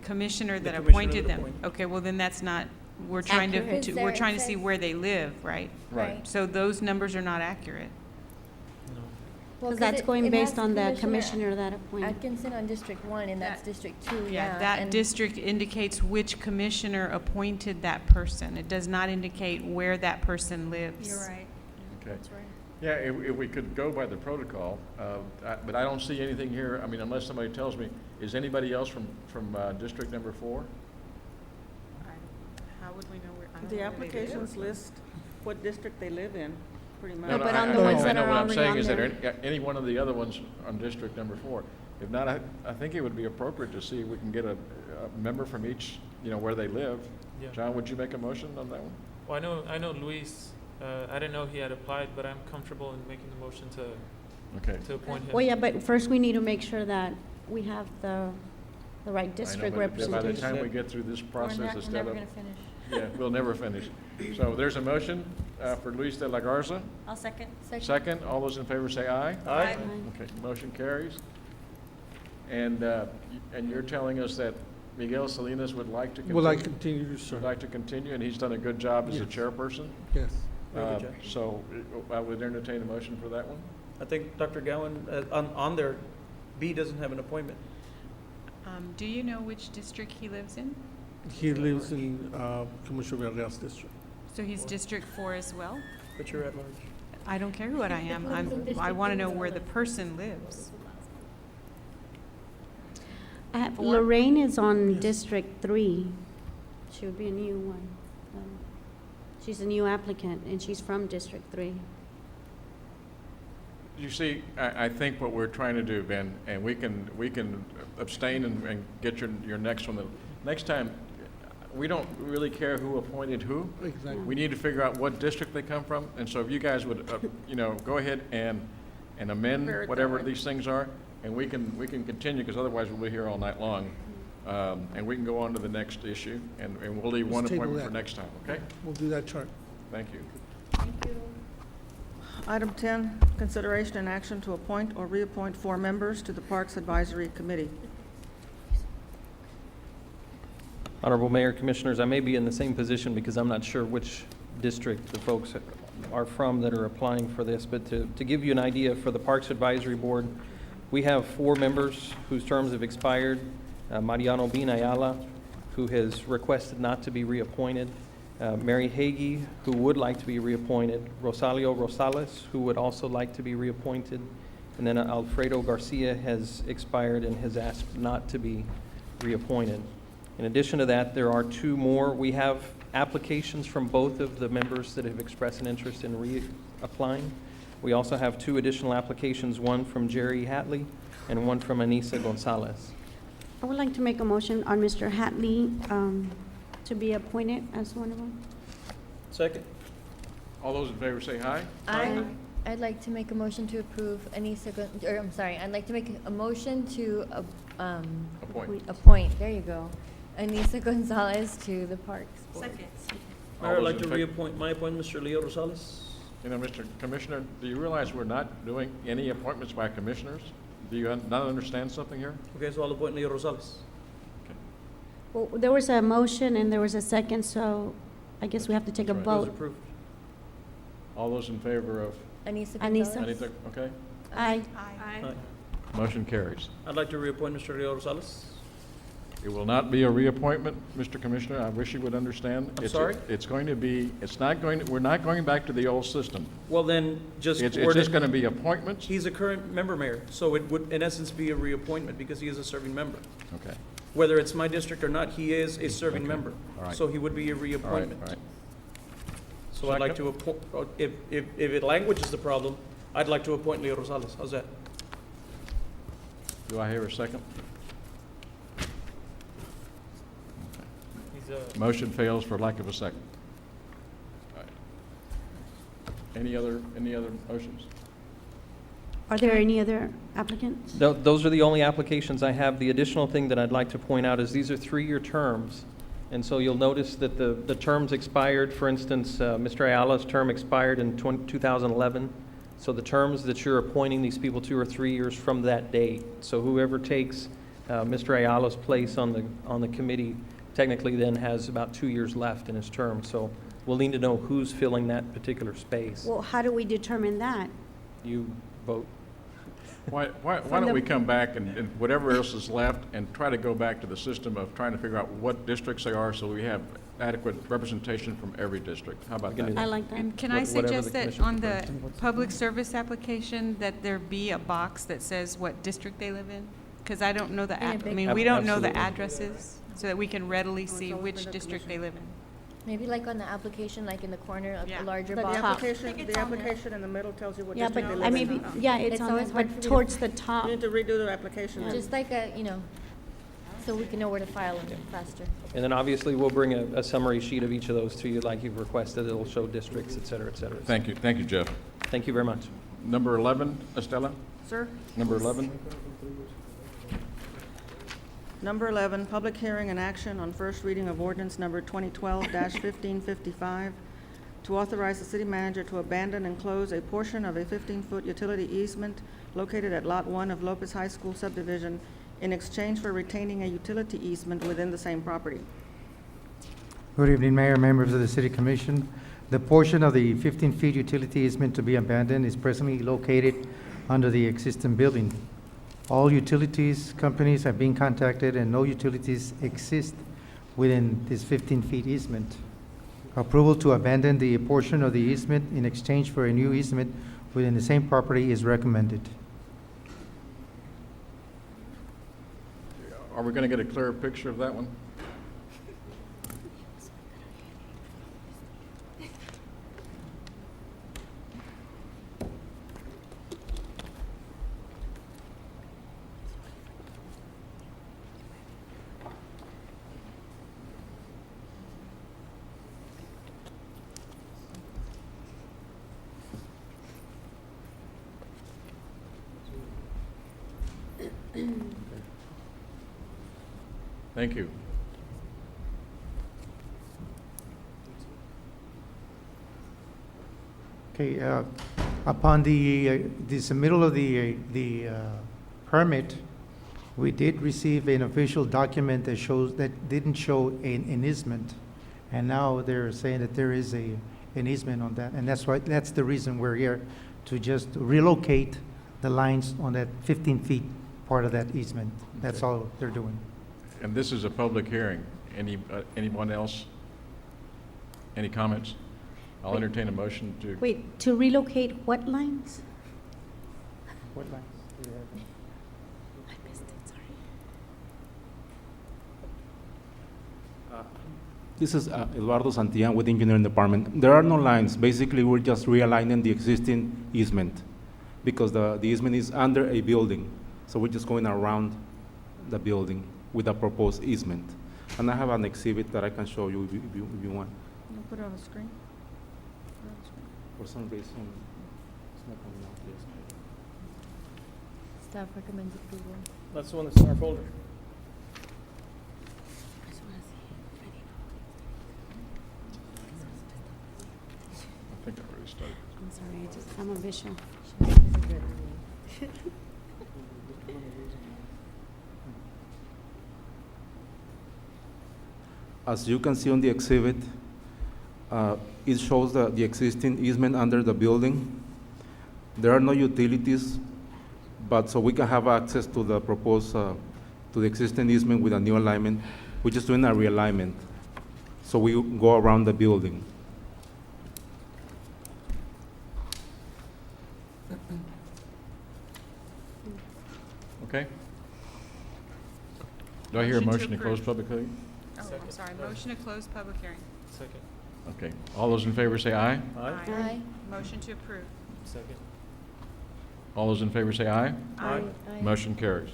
commissioner that commissioner appointed that them? appointed. Okay, well, then that's not, we're trying to, Accurate. we're trying to see where they live, right? Right. So those numbers are not accurate. No. Well, because that's it going has based on the commissioner that appointed. Atkinson on District 1, and that's District 2, Yeah, yeah. that and- district indicates which commissioner appointed that person. It does not indicate where that person lives. You're right. Okay. That's right. Yeah, if we could go by the protocol, but I don't see anything here, I mean, unless somebody tells me, is anybody else from district number 4? How would we know where? I don't The know where they live. applications list what district they live in, pretty much. No, but on the ones that I know are what I'm already saying on is that there. any one of the other ones on district number 4. If not, I think it would be appropriate to see if we can get a member from each, where they live. Yeah. John, would you make a motion on that one? Well, I know Luis, I didn't know he had applied, but I'm comfortable in making the motion Okay. to appoint him. Well, yeah, but first we need to make sure that we have the right I know, district but by the representation. time we get through this process, We're instead never of, gonna finish. yeah, we'll never finish. So there's a motion for Luis de la Garza. I'll second. Second, all those in favor say aye. Aye. Okay, motion carries. And you're telling us that Miguel Salinas would like to continue? Will I continue, sir? Would like to continue, and he's done a good job as a Yes. chairperson? Yes. Very good job. So I would entertain a motion for that one. I think Dr. Gowan, on there, B doesn't have an appointment. Do you know which district he lives in? He lives in Commissioner Villarreal's district. So he's District 4 as well? But you're at large. I don't care what I am. I want to know where the person lives. Four? Lorraine is on District 3. She would be a new one. She's a new applicant, and she's from District 3. You see, I think what we're trying to do, Ben, and we can abstain and get your next one. The next time, we don't really care who appointed who. Exactly. We need to figure out what district they come from, and so if you guys would, go ahead and amend Prepare it that whatever way. these things are, and we can continue, because otherwise we'll be here all night long. And we can go on to the next issue, and we'll leave one Let's table appointment for that. next time, okay? We'll do that chart. Thank you. Item 10, consideration and action to appoint or reappoint 4 members to the Parks Advisory Committee. Honorable Mayor, Commissioners, I may be in the same position because I'm not sure which district the folks are from that are applying for this, but to give you an idea, for the Parks Advisory Board, we have 4 members whose terms have expired. Mariano Bean Ayala, who has requested not to be reappointed. Mary Hagee, who would like to be reappointed. Rosalio Rosales, who would also like to be reappointed. And then Alfredo Garcia has expired and has asked not to be reappointed. In addition to that, there are 2 more. We have applications from both of the members that have expressed an interest in reapplying. We also have 2 additional applications, one from Jerry Hatley and one from Anissa Gonzalez. I would like to make a motion on Mr. Hatley to be appointed as one of them. Second. All those in favor say aye. I'd like to make a motion to approve I'd like to make a motion to appoint, there you go, Anissa Gonzalez to the Parks Board. Second. All Mayor, I'd those like in to fa- reappoint, Mr. Leo Rosales. Mr. Commissioner, do you realize we're not doing any appointments by commissioners? Do you not understand something here? Okay, so I'll appoint Leo Rosales. Well, there was a motion and there was a second, so I guess we have to take a That's It was vote. approved. All those in favor of Anissa Anissa. Gonzalez? anything, okay? Aye. Aye. Motion carries. I'd like to reappoint Mr. Leo Rosales. It will not be a reappointment, Mr. Commissioner. I wish you would understand. I'm sorry? It's going to be, we're not going back to the old system. Well, then, just It's word just it. going to be appointments? He's a current member, Mayor, so it would, in essence, be a reappointment because he is a serving member. Okay. Whether it's my district or not, he is a serving Okay. member. All right. So he would be a All right, reappointment. all right. So I'd like to appoint, if language is the problem, I'd like to appoint Leo Rosales. How's that? Do I hear a second? He's a. Motion fails for lack of a second. All right. Any other motions? Are there any other applicants? Those are the only applications I have. The additional thing that I'd like to point out is these are 3-year terms. And so you'll notice that the terms expired. For instance, Mr. Ayala's term expired in 2011. So the terms that you're appointing these people to are 3 years from that date. So whoever takes Mr. Ayala's place on the committee technically then has about 2 years left in his term. So we'll need to know who's filling that particular space. Well, how do we determine that? You vote. Why don't we come back and whatever else is left and try to go back to the system of trying to figure out what districts they are so we have adequate representation from every district? How about that? I like that. And can I Whatever the suggest that commission on the prefers. public service application, that there be a box that says what district they live in? Because I don't know the, Yeah, I mean, we don't know the Absolutely. addresses, so that we can readily see which district they live in. Maybe like on the application, like in the corner of Yeah. a larger But the box. application in the middle tells you what Yeah, district but they I live in. maybe, yeah, it's It's on always there, hard for but me to- towards the top. You need to redo the application. Just like a, so we can know where to file them faster. And then obviously, we'll bring a summary sheet of each of those to you like you've requested. It'll show districts, et cetera, et cetera. Thank you, Jeff. Thank you very much. Number 11, Estela? Sir? Number 11? Number 11, public hearing and action on first reading of ordinance number 2012-1555 to authorize the city manager to abandon and close a portion of a 15-foot utility easement located at Lot 1 of Lopez High School subdivision in exchange for retaining a utility easement within the same property. Good evening, Mayor, members of the City Commission. The portion of the 15-feet utility easement to be abandoned is presently located under the existing building. All utilities companies have been contacted and no utilities exist within this 15-feet easement. Approval to abandon the portion of the easement in exchange for a new easement within the same property is recommended. Are we going to get a clearer picture of that one? Thank you. Okay, upon the submittal of the permit, we did receive an official document that didn't show an easement. And now they're saying that there is an easement on that. And that's the reason we're here, to just relocate the lines on that 15 feet part of that easement. That's all they're doing. And this is a public hearing. Anyone else? Any comments? I'll entertain a motion to. Wait, to relocate what lines? What lines? I missed it, sorry. This is Eduardo Santillan with the Engineering Department. There are no lines. Basically, we're just realigning the existing easement because the easement is under a building. So we're just going around the building with a proposed easement. And I have an exhibit that I can show you if you want. We'll put it on the screen. For some reason, it's not coming out. Yes. Staff recommends approval. That's the one that's in our folder. I think I already started. I'm sorry, I'm a visual. As you can see on the exhibit, it shows the existing easement under the building. There are no utilities, but so we can have access to the proposed to the existing easement with a new alignment. We're just doing a realignment. So we go around the building. Okay? Do I hear a motion to close approve. public hearing? Oh, I'm sorry, motion to close public hearing. Second. Okay. All those in favor say aye. Aye. Motion to approve. Second. All those in favor say aye. Aye. Motion carries.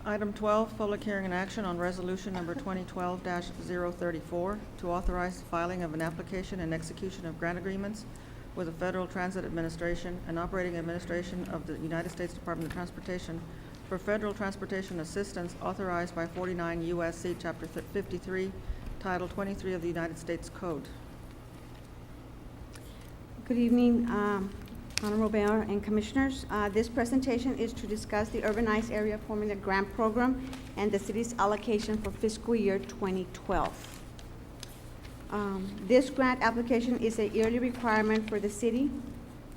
Item 12, public hearing and action on resolution number 2012-034 to authorize the filing of an application and execution of grant agreements with the Federal Transit Administration and Operating Administration of the United States Department of Transportation for federal transportation assistance authorized by 49 U.S.C. Chapter 53, Title 23 of the United States Code. Good evening, Honorable Mayor and Commissioners. This presentation is to discuss the Urbanized Area Formula Grant Program and the city's allocation for fiscal year 2012. This grant application is a yearly requirement for the city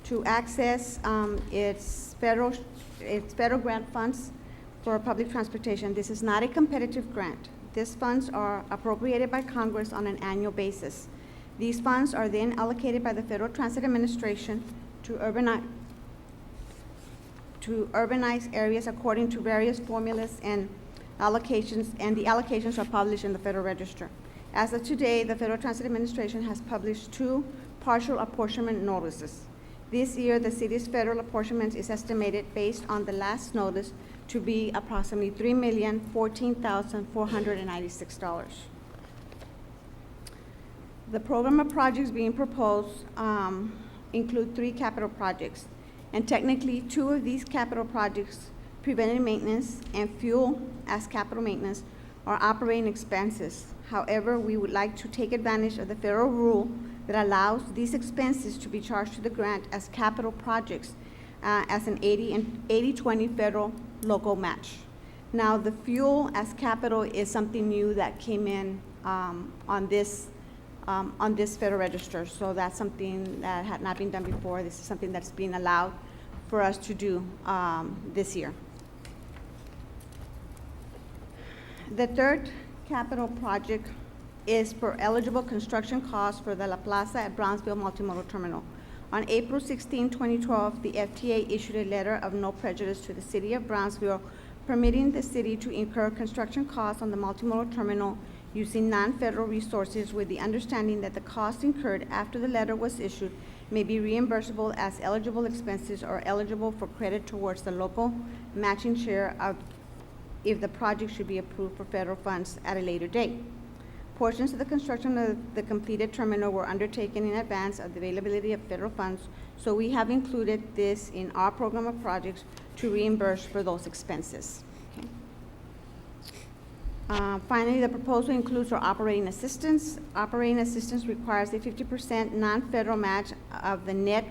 to access its federal grant funds for public transportation. This is not a competitive grant. These funds are appropriated by Congress on an annual basis. These funds are then allocated by the Federal Transit Administration to urbanized areas according to various formulas and allocations, and the allocations are published in the Federal Register. As of today, the Federal Transit Administration has published 2 partial apportionment notices. This year, the city's federal apportionment is estimated based on the last notice to be approximately $3,014,496. The program of projects being proposed include 3 capital projects, and technically 2 of these capital projects, preventive maintenance and fuel as capital maintenance, are operating expenses. However, we would like to take advantage of the federal rule that allows these expenses to be charged to the grant as capital projects as an 80-20 federal local match. Now, the fuel as capital is something new that came in on this Federal Register. So that's something that had not been done before. This is something that's being allowed for us to do this year. The third capital project is for eligible construction costs for the La Plaza at Brownsville Multimodal Terminal. On April 16, 2012, the FTA issued a letter of no prejudice to the city of Brownsville, permitting the city to incur construction costs on the multimodal terminal using non-federal resources, with the understanding that the costs incurred after the letter was issued may be reimbursable as eligible expenses or eligible for credit towards the local matching share of if the project should be approved for federal funds at a later date. Portions of the construction of the completed terminal were undertaken in advance of the availability of federal funds, so we have included this in our program of projects to reimburse for those expenses. Okay. Finally, the proposal includes our operating assistance. Operating assistance requires a 50% non-federal match of the net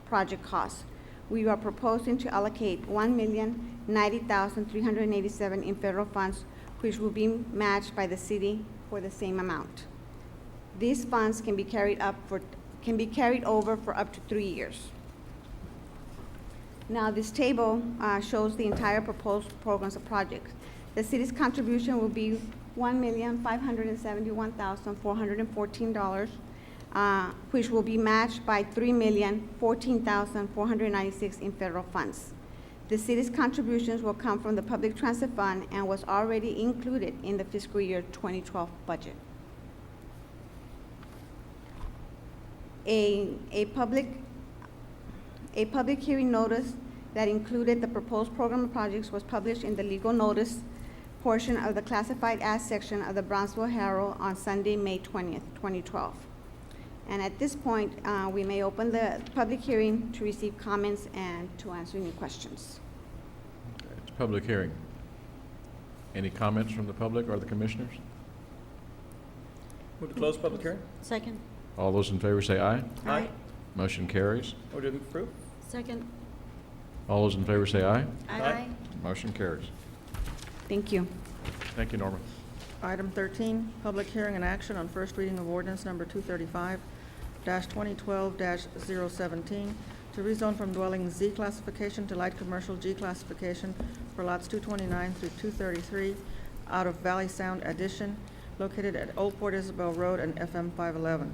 project cost. We are proposing to allocate $1,090,387 in federal funds, which will be matched by the city for the same amount. These funds can be carried over for up to 3 years. Now, this table shows the entire proposed programs of projects. The city's contribution will be $1,571,414, which will be matched by $3,014,496 in federal funds. The city's contributions will come from the Public Transit Fund and was already included in the fiscal year 2012 budget. A public hearing notice that included the proposed program of projects was published in the legal notice portion of the classified as section of the Brownsville Herald on Sunday, May 20th, 2012. And at this point, we may open the public hearing to receive comments and to answer any questions. It's a public hearing. Any comments from the public or the commissioners? Move to close public hearing? Second. All those in favor say aye. Aye. Motion carries. Move to approve? Second. All those in favor say aye. Aye. Motion carries. Thank you. Thank you, Norma. Item 13, public hearing and action on first reading of ordinance number 235-2012-017 to rezone from dwelling Z classification to light commercial G classification for lots 229 through 233 out of Valley Sound Addition located at Old Port Isabel Road and FM 511.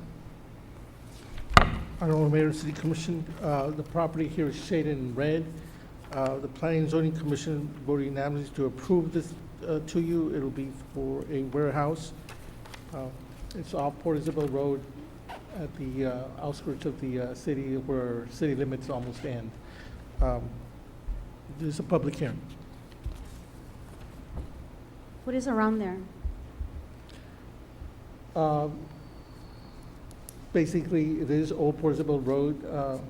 Honorable Mayor and City Commission, the property here is shaded in red. The Planning and Zoning Commission voted unanimously to approve this to you. It'll be for a warehouse. It's off Port Isabel Road at the outskirts of the city where city limits almost end. This is a public hearing. What is around there? Basically, it is Old Port Isabel Road.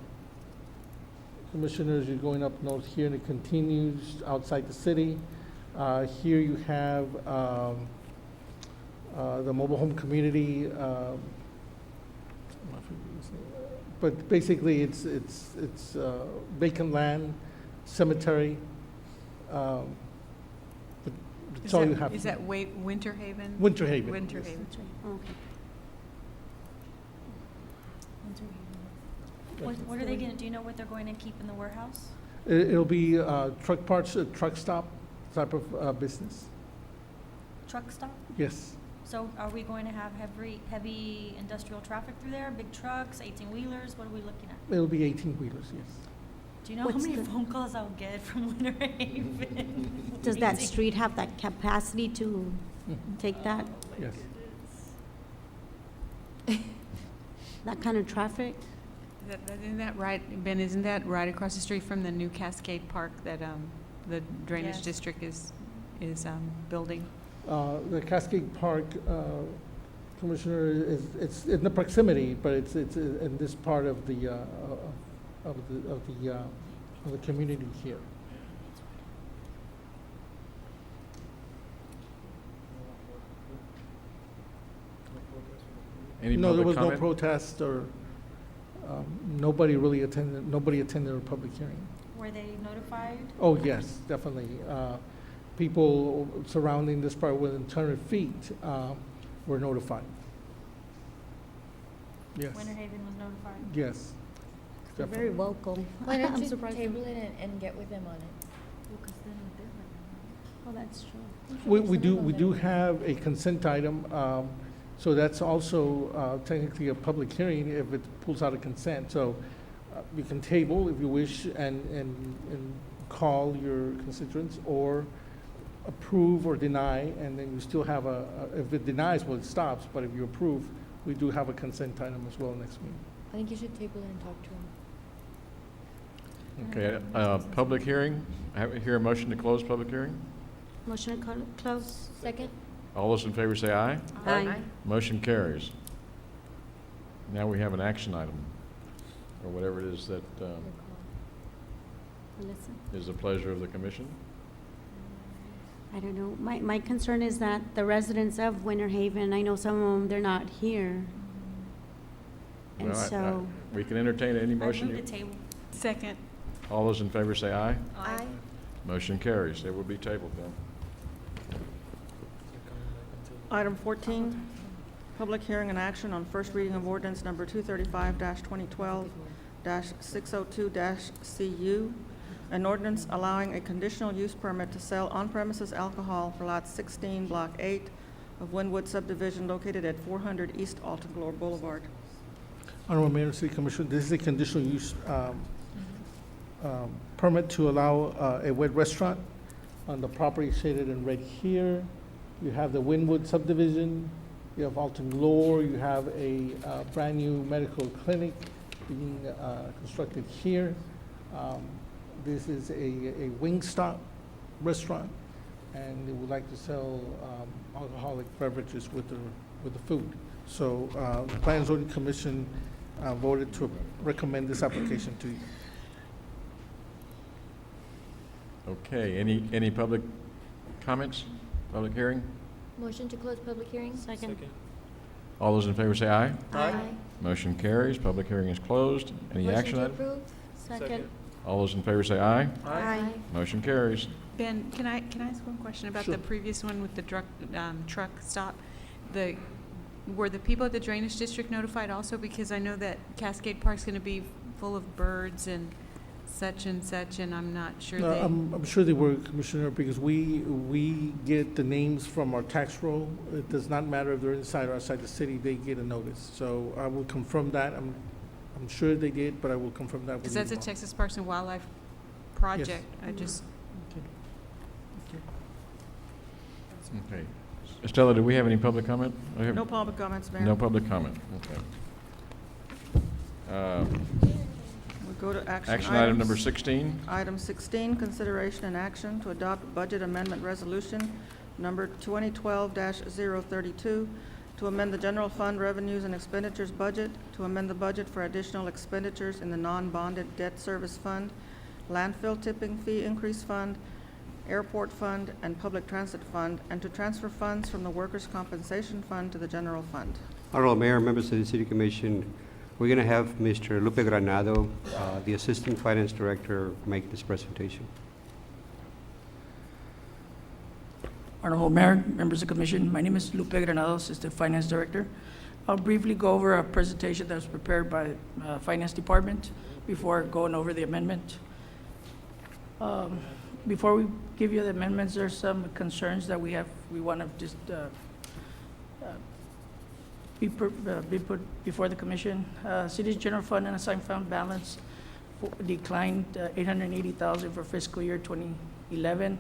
Commissioners, you're going up north here, and it continues outside the city. Here you have the mobile home community, but basically it's vacant land, cemetery. That's all you have. Is that Winter Haven? Winter Haven. Winter Yes. Haven. Okay. What are they gonna, do you know what they're going to keep in the warehouse? It'll be truck parts, a truck stop type of business. Truck stop? Yes. So are we going to have heavy industrial traffic through there, big trucks, 18-wheelers? What are we looking at? It'll be 18-wheelers, yes. Do you know how many phone calls I'll get from Winter Haven? Does that street have that capacity to take that, Yes. that kind of traffic? Isn't that right, Ben, isn't that right across the street from the new Cascade Park that the Drainage Yes. District is building? The Cascade Park, Commissioner, it's in the proximity, but it's in this part of the community here. Any No, there public was no comment? protest or nobody really attended. Nobody attended a public hearing. Were they notified? Oh yes, definitely. People surrounding this part within 200 feet were notified. Yes. Winter Haven was notified? Yes. They're very vocal. Why don't I'm you surprised. table it and get with them on it? Oh, that's true. We do have a consent item, so that's also technically a public hearing if it pulls out a consent. So you can table if you wish and call your constituents, or approve or deny, and then you still have if it denies, well, it stops, but if you approve, we do have a consent item as well next meeting. I think you should table it and talk to them. Okay, public hearing. I hear a motion to close public hearing. Motion to close? Second? All those in favor say aye. Aye. Motion carries. Now we have an action item, or whatever it is that Melissa? is the pleasure of the commission. I don't know. My concern is that the residents of Winter Haven, I know some of them, they're not here. And Well, so, we can entertain any I motion. move to table. Second. All those in favor say aye. Aye. Motion carries. It will be tabled then. Item 14, public hearing and action on first reading of ordinance number 235-2012-602-CU, an ordinance allowing a conditional use permit to sell on-premises alcohol for lot 16, block 8 of Wynwood subdivision located at 400 East Alton Boulevard. Honorable Mayor and City Commissioner, this is a conditional use permit to allow a wet restaurant on the property shaded in red here. You have the Wynwood subdivision, you have Alton Lore, you have a brand-new medical clinic being constructed here. This is a Wingstop restaurant, and they would like to sell alcoholic beverages with the food. So the Planning and Zoning Commission voted to recommend this application to you. Okay, any public comments? Public hearing? Motion to close public hearing? second. All those in favor say aye. Aye. Motion carries. Public hearing is closed. Any action Motion to item? approve? Second. All those in favor say aye. Aye. Motion carries. Ben, can I ask one question about Sure. the previous one with the truck stop? Were the people at the Drainage District notified also? Because I know that Cascade Park's going to be full of birds and such, and I'm not sure No, they. I'm sure they were, Commissioner, because we get the names from our tax roll. It does not matter if they're inside or outside the city, they get a notice. So I will confirm that. I'm sure they did, but I will confirm that with Because you that's a tomorrow. Texas Parks and Wildlife project. I just, Okay. Estella, do we have any public comment? I have- No public comments, Mayor. No public comment, okay. We go to action Action item items. number 16. Item 16, consideration and action to adopt budget amendment resolution number 2012-032 to amend the general fund revenues and expenditures budget, to amend the budget for additional expenditures in the non-bonded debt service fund, landfill tipping fee increase fund, airport fund, and public transit fund, and to transfer funds from the workers' compensation fund to the general fund. Honorable Mayor, members of the City Commission, we're going to have Mr. Lupe Granado, the Assistant Finance Director, make this presentation. Honorable Mayor, members of the Commission, my name is Lupe Granado, Assistant Finance Director. I'll briefly go over a presentation that was prepared by Finance Department before going over the amendment. Before we give you the amendments, there's some concerns that we have. We want to just be put before the Commission. City's general fund and assigned fund balance declined $880,000 for fiscal year 2011.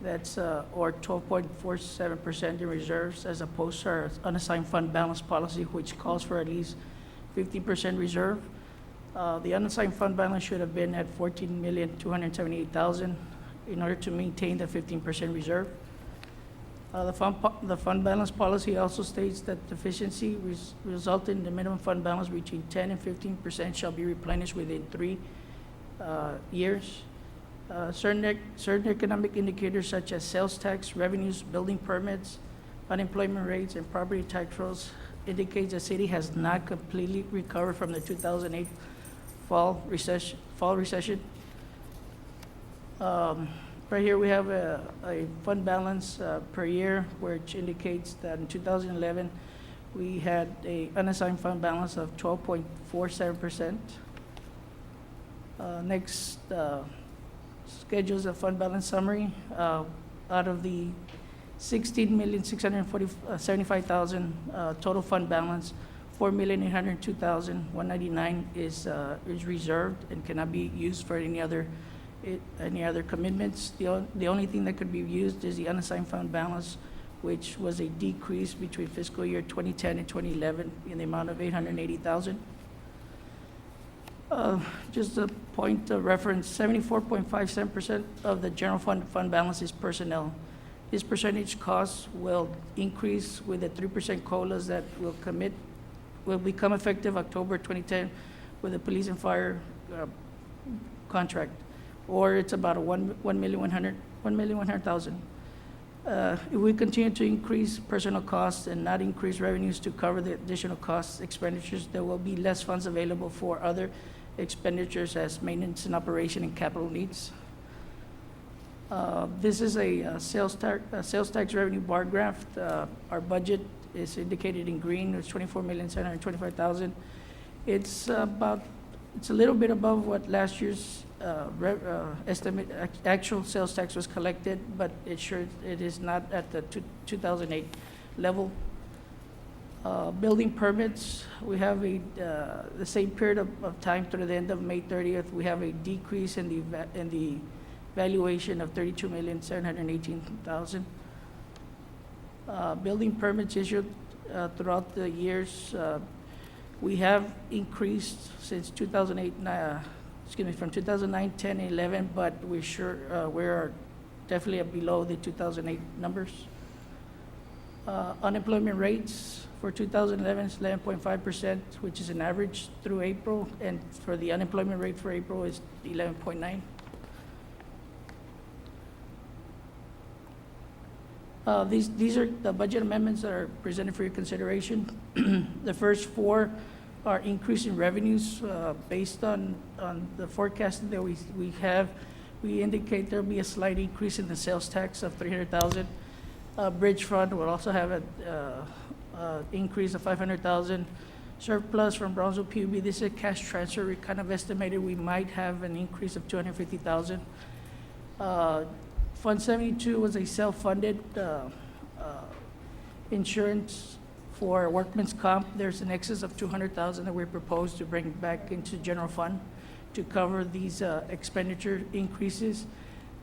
That's or 12.47% in reserves, as opposed to our unassigned fund balance policy, which calls for at least 50% reserve. The unassigned fund balance should have been at $14,278,000 in order to maintain the 15% reserve. The fund balance policy also states that deficiency resulting in the minimum fund balance between 10 and 15% shall be replenished within 3 years. Certain economic indicators such as sales tax, revenues, building permits, unemployment rates, and property tax rolls indicates the city has not completely recovered from the 2008 fall recession. Right here we have a fund balance per year, which indicates that in 2011 we had a unassigned fund balance of 12.47%. Next schedules a fund balance summary. Out of the $16,675,000 total fund balance, $4,802,199 is reserved and cannot be used for any other commitments. The only thing that could be used is the unassigned fund balance, which was a decrease between fiscal year 2010 and 2011 in the amount of $880,000. Just a point of reference, 74.57% of the general fund balance is personnel. This percentage cost will increase with the 3% COLAs that will become effective October 2010 with the police and fire contract, or it's about a $1,100,000. If we continue to increase personnel costs and not increase revenues to cover the additional costs expenditures, there will be less funds available for other expenditures as maintenance and operation and capital needs. This is a sales tax revenue bar graph. Our budget is indicated in green. It's $24,725,000. It's a little bit above what last year's estimate actual sales tax was collected, but it is not at the 2008 level. Building permits, we have the same period of time through the end of May 30th. We have a decrease in the valuation of $32,718,000. Building permits issued throughout the years, we have increased since 2008, from 2009, 10, 11, but we're definitely below the 2008 numbers. Unemployment rates for 2011 is 11.5%, which is an average through April, and for the unemployment rate for April is 11.9%. These are the budget amendments that are presented for your consideration. The first 4 are increasing revenues based on the forecast that we have. We indicate there will be a slight increase in the sales tax of $300,000. Bridge fund will also have an increase of $500,000. Surplus from Brownsville PUB, this is a cash transfer. We kind of estimated we might have an increase of 250,000. Fund 72 was a self-funded insurance for workman's comp. There's an excess of 200,000 that we propose to bring back into general fund to cover these expenditure increases.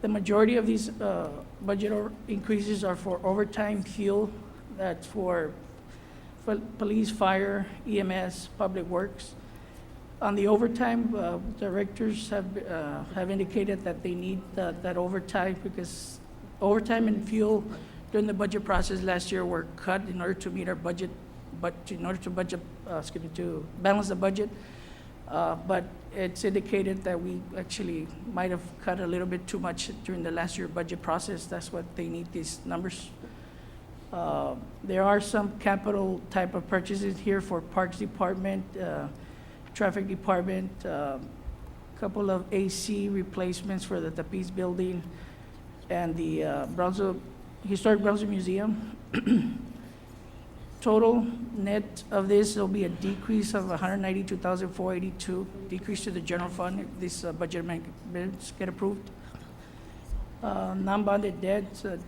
The majority of these budget increases are for overtime, fuel, that's for police, fire, EMS, public works. On the overtime, directors have indicated that they need that overtime because overtime and fuel during the budget process last year were cut in order to meet our budget, but in order to to balance the budget. But it's indicated that we actually might have cut a little bit too much during the last year budget process. That's what they need these numbers. There are some capital type of purchases here for Parks Department, Traffic Department, couple of AC replacements for the Tapiz building and the Historic Brownsville Museum. Total net of this will be a decrease of 192,482, decrease to the general fund if this budget amendments get approved. Non-bonded debt,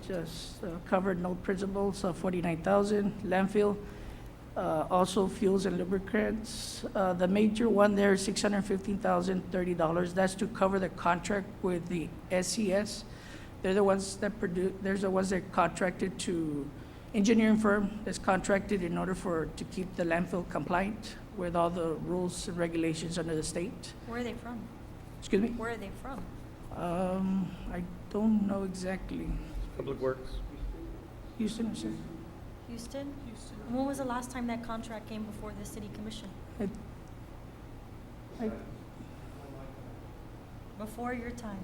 just covered note principals of 49,000. Landfill, also fuels and lubricants. The major one there is $615,030. That's to cover the contract with the SES. They're the ones that contracted to engineering firm that's contracted in order to keep the landfill compliant with all the rules and regulations under the state. Where are they from? Excuse me? Where are they from? I don't know exactly. Public Works. Houston, sir? Houston? When was the last time that contract came before the city commission? Before your time.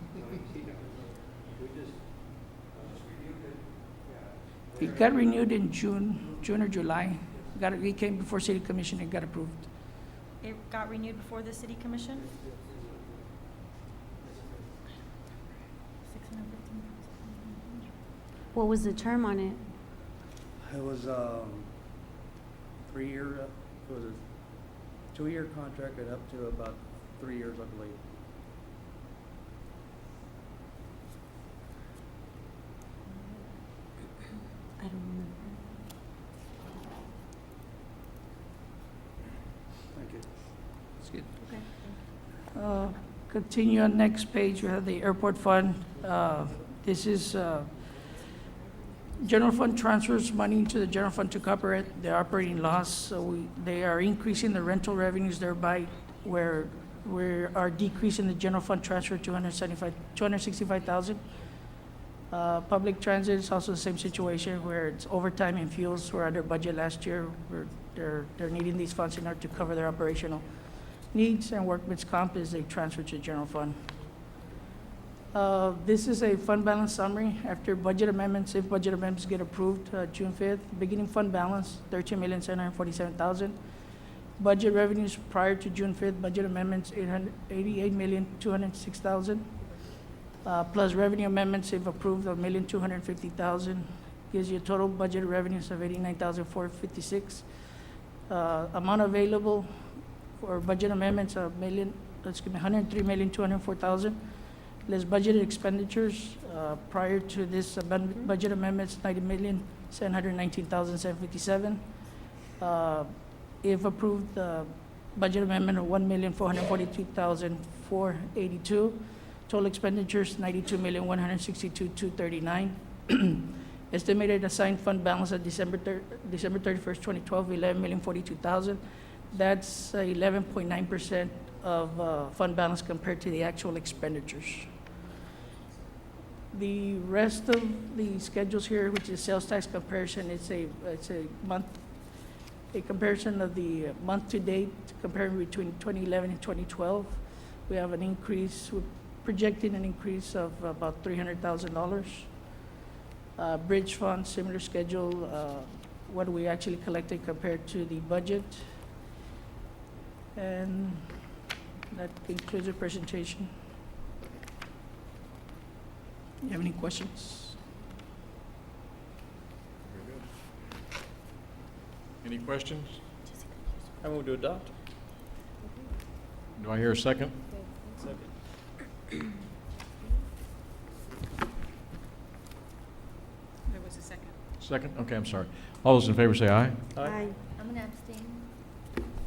It got renewed in June or July. It came before city commission and got approved. It got renewed before the city commission? What was the term on it? It was 3-year, it was a 2-year contract and up to about 3 years, I believe. I don't remember. Thank you. That's good. Okay. Continue on next page, we have the airport fund. This is general fund transfers money into the general fund to cover the operating loss. So they are increasing the rental revenues thereby where we are decreasing the general fund transfer to 265,000. Public transit is also the same situation where it's overtime and fuels were under budget last year. They're needing these funds in order to cover their operational needs, and workman's comp is a transfer to general fund. This is a fund balance summary after budget amendments. If budget amendments get approved, June 5th, beginning fund balance, $13,747,000. Budget revenues prior to June 5th, budget amendments, $88,206,000. Plus revenue amendments, if approved, of $1,250,000, gives you a total budget revenues of $89,456. Amount available for budget amendments of $103,204,000. Less budgeted expenditures prior to this budget amendments, $90,719,757. If approved, budget amendment of $1,442,482. Total expenditures, $92,162,239. Estimated assigned fund balance at December 31st, 2012, $11,042,000. That's 11.9% of fund balance compared to the actual expenditures. The rest of the schedules here, which is sales tax comparison, it's a comparison of the month to date, comparing between 2011 and 2012. We have an increase. We're projecting an increase of about $300,000. Bridge fund, similar schedule, what we actually collected compared to the budget. And that concludes the presentation. You have any questions? Any questions? I move to adopt. Do I hear a second? Second. There was a second. Second? Okay, I'm sorry. All those in favor say aye. Aye. I'm going to abstain.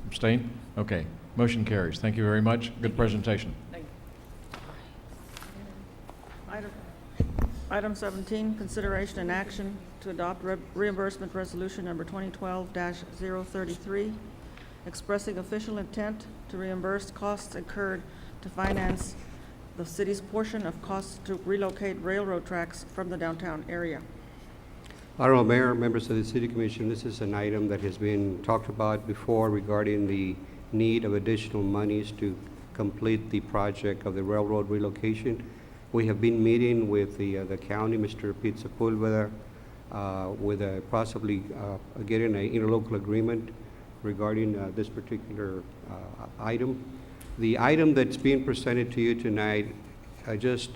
Abstain? Okay. Motion carries. Thank you very much. Good presentation. Item 17, consideration and action to adopt reimbursement resolution number 2012-033, expressing official intent to reimburse costs incurred to finance the city's portion of costs to relocate railroad tracks from the downtown area. Honorable Mayor, members of the City Commission, this is an item that has been talked about before regarding the need of additional monies to complete the project of the railroad relocation. We have been meeting with the county, Mr. Pete Sepulveda, with possibly getting an interlocal agreement regarding this particular item. The item that's being presented to you tonight, just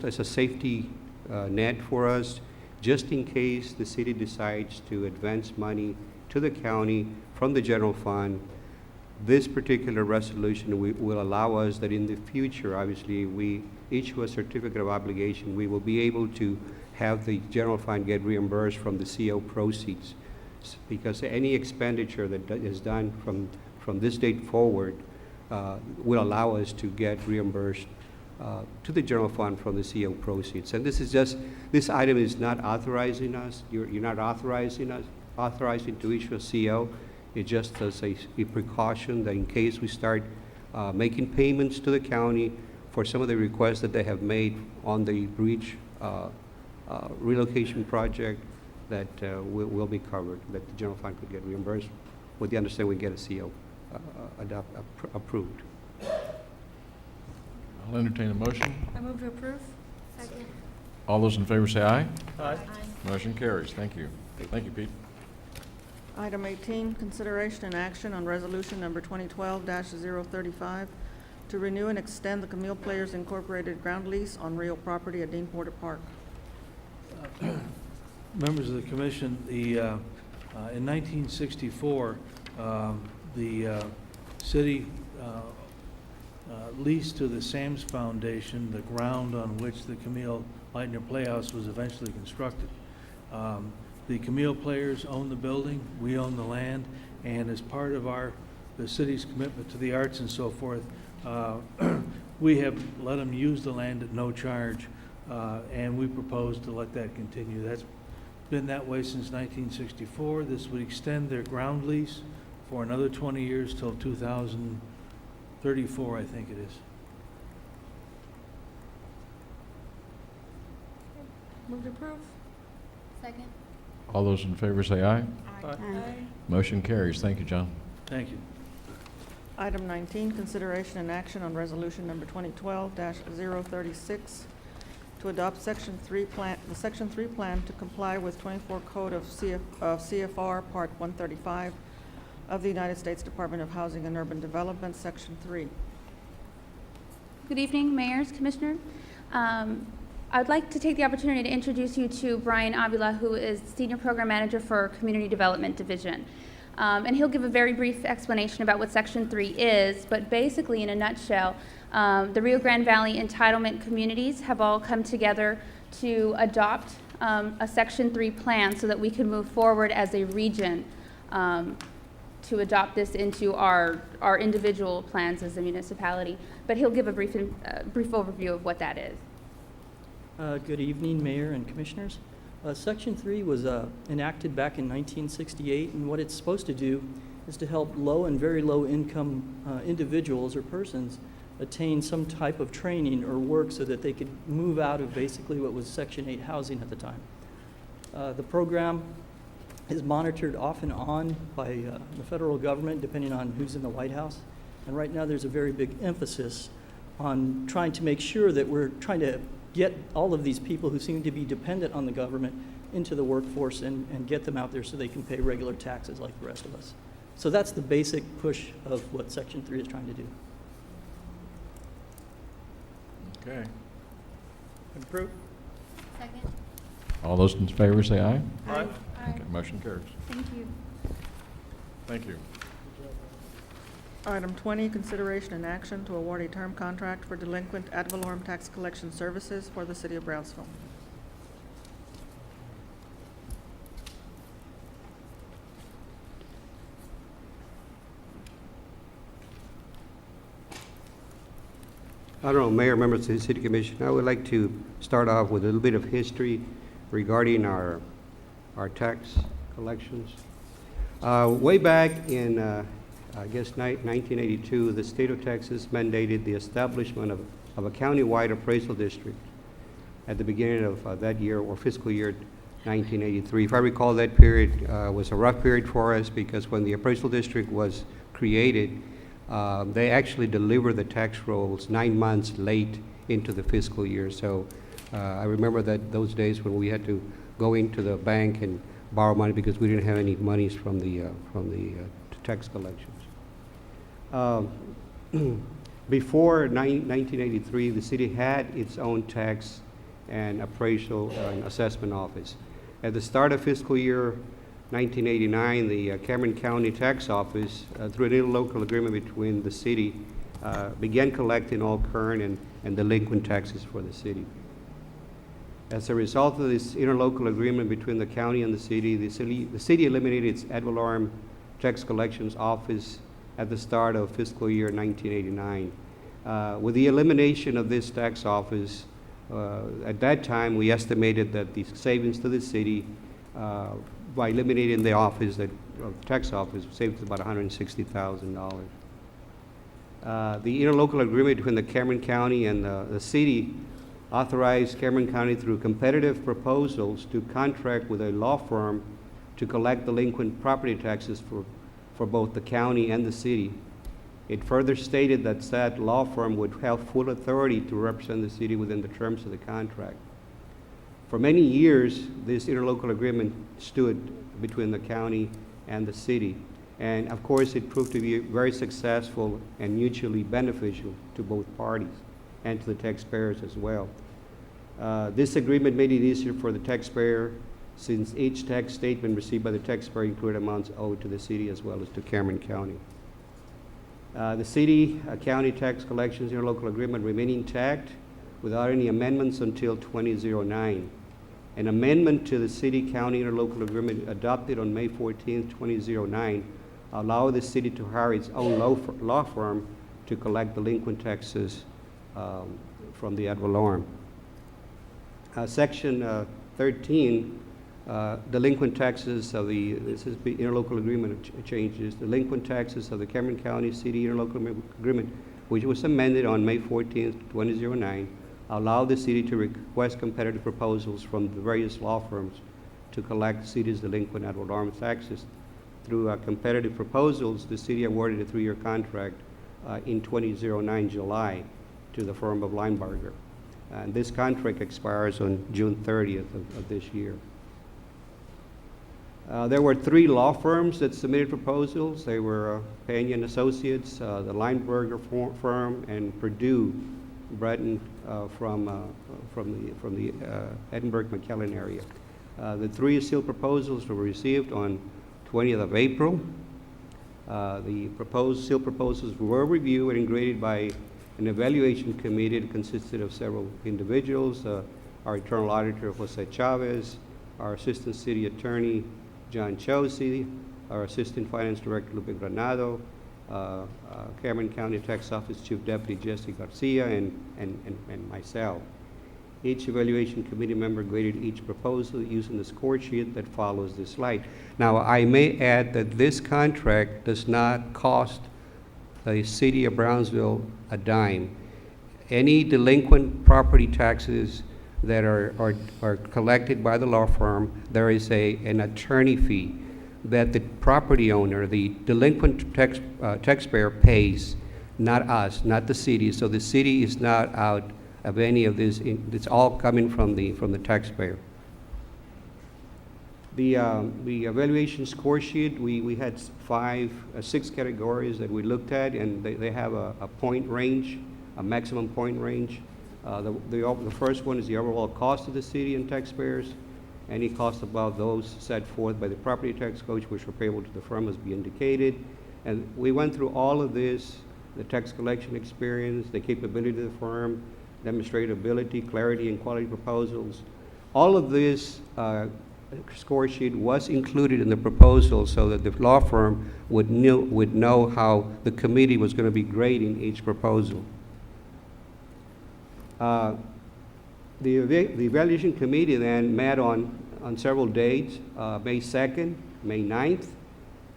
as a safety net for us, just in case the city decides to advance money to the county from the general fund, this particular resolution will allow us that in the future, obviously, we issue a certificate of obligation. We will be able to have the general fund get reimbursed from the CO proceeds, because any expenditure that is done from this date forward will allow us to get reimbursed to the general fund from the CO proceeds. And this item is not authorizing us. You're not authorizing to issue a CO. It just as a precaution that in case we start making payments to the county for some of the requests that they have made on the bridge relocation project, that will be covered, that the general fund could get reimbursed with the understanding we get a CO approved. I'll entertain a motion. I move to approve. Second. All those in favor say aye. Aye. Motion carries. Thank you. Thank you, Pete. Item 18, consideration and action on resolution number 2012-035 to renew and extend the Camille Players Incorporated ground lease on real property at Dean Porter Park. Members of the commission, in 1964, the city leased to the Sams Foundation the ground on which the Camille Leitner Playhouse was eventually constructed. The Camille Players own the building, we own the land, and as part of the city's commitment to the arts and so forth, we have let them use the land at no charge, and we propose to let that continue. That's been that way since 1964. This would extend their ground lease for another 20 years till 2034, I think it is. Move to approve. Second. All those in favor say aye. Aye. Motion carries. Thank you, John. Thank you. Item 19, consideration and action on resolution number 2012-036 to adopt Section 3 plan, the Section 3 plan to comply with 24 Code of CFR Part 135 of the United States Department of Housing and Urban Development, Section 3. Good evening, mayors, commissioner. I'd like to take the opportunity to introduce you to Brian Avila, who is Senior Program Manager for Community Development Division. And he'll give a very brief explanation about what Section 3 is, but basically, in a nutshell, the Rio Grande Valley entitlement communities have all come together to adopt a Section 3 plan so that we can move forward as a region to adopt this into our individual plans as a municipality. But he'll give a brief overview of what that is. Good evening, Mayor and Commissioners. Section 3 was enacted back in 1968, and what it's supposed to do is to help low and very low income individuals or persons attain some type of training or work so that they could move out of basically what was Section 8 housing at the time. The program is monitored off and on by the federal government, depending on who's in the White House. And right now there's a very big emphasis on trying to make sure that we're trying to get all of these people who seem to be dependent on the government into the workforce and get them out there so they can pay regular taxes like the rest of us. So that's the basic push of what Section 3 is trying to do. Okay. Approve. Second. All those in favor say aye. Aye. Okay, motion carries. Thank you. Thank you. Item 20, consideration and action to award a term contract for delinquent ad valorem tax collection services for the city of Brownsville. Honorable Mayor, members of the City Commission, I would like to start off with a little bit of history regarding our tax collections. Way back in, I guess, 1982, the state of Texas mandated the establishment of a county-wide appraisal district at the beginning of that year, or fiscal year 1983. If I recall, that period was a rough period for us because when the appraisal district was created, they actually delivered the tax rolls 9 months late into the fiscal year. So I remember that those days when we had to go into the bank and borrow money because we didn't have any monies from the tax collections. Before 1983, the city had its own tax and appraisal and assessment office. At the start of fiscal year 1989, the Cameron County Tax Office, through an interlocal agreement between the city, began collecting all current and delinquent taxes for the city. As a result of this interlocal agreement between the county and the city eliminated its ad valorem tax collections office at the start of fiscal year 1989. With the elimination of this tax office, at that time we estimated that the savings to the city by eliminating the office, the tax office, saved about $160,000. The interlocal agreement between the Cameron County and the city authorized Cameron County through competitive proposals to contract with a law firm to collect delinquent property taxes for both the county and the city. It further stated that said law firm would have full authority to represent the city within the terms of the contract. For many years, this interlocal agreement stood between the county and the city. And of course, it proved to be very successful and mutually beneficial to both parties and to the taxpayers as well. This agreement made it easier for the taxpayer since each tax statement received by the taxpayer included amounts owed to the city as well as to Cameron County. The city-county tax collections interlocal agreement remain intact without any amendments until 2009. An amendment to the city-county interlocal agreement adopted on May 14, 2009 allowed the city to hire its own law firm to collect delinquent taxes from the ad valorem. Section 13, delinquent taxes of this is the interlocal agreement changes, delinquent taxes of the Cameron County City interlocal agreement, which was amended on May 14, 2009, allow the city to request competitive proposals from the various law firms to collect the city's delinquent ad valorem taxes. Through competitive proposals, the city awarded a 3-year contract in 2009 July to the firm of Linebarger. And this contract expires on June 30th of this year. There were 3 law firms that submitted proposals. They were Pena and Associates, the Linebarger firm, and Purdue Breton from the Edinburgh McAllen area. The 3 sealed proposals were received on 20th of April. The sealed proposals were reviewed and graded by an evaluation committee that consisted of several individuals, our internal auditor, Jose Chavez, our assistant city attorney, John Chosey, our assistant finance director, Lupe Granado, Cameron County Tax Office Chief Deputy Jesse Garcia, and myself. Each evaluation committee member graded each proposal using the score sheet that follows this slide. Now, I may add that this contract does not cost the city of Brownsville a dime. Any delinquent property taxes that are collected by the law firm, there is an attorney fee that the property owner, the delinquent taxpayer pays, not us, not the city. So the city is not out of any of this. It's all coming from the taxpayer. The evaluation score sheet, we had 6 categories that we looked at, and they have a point range, a maximum point range. The first one is the overall cost of the city and taxpayers. Any cost above those set forth by the property tax code which were payable to the firm must be indicated. And we went through all of this, the tax collection experience, the capability of the firm, demonstratability, clarity, and quality proposals. All of this score sheet was included in the proposal so that the law firm would know how the committee was going to be grading each proposal. The evaluation committee then met on several dates, May 2nd, May 9th,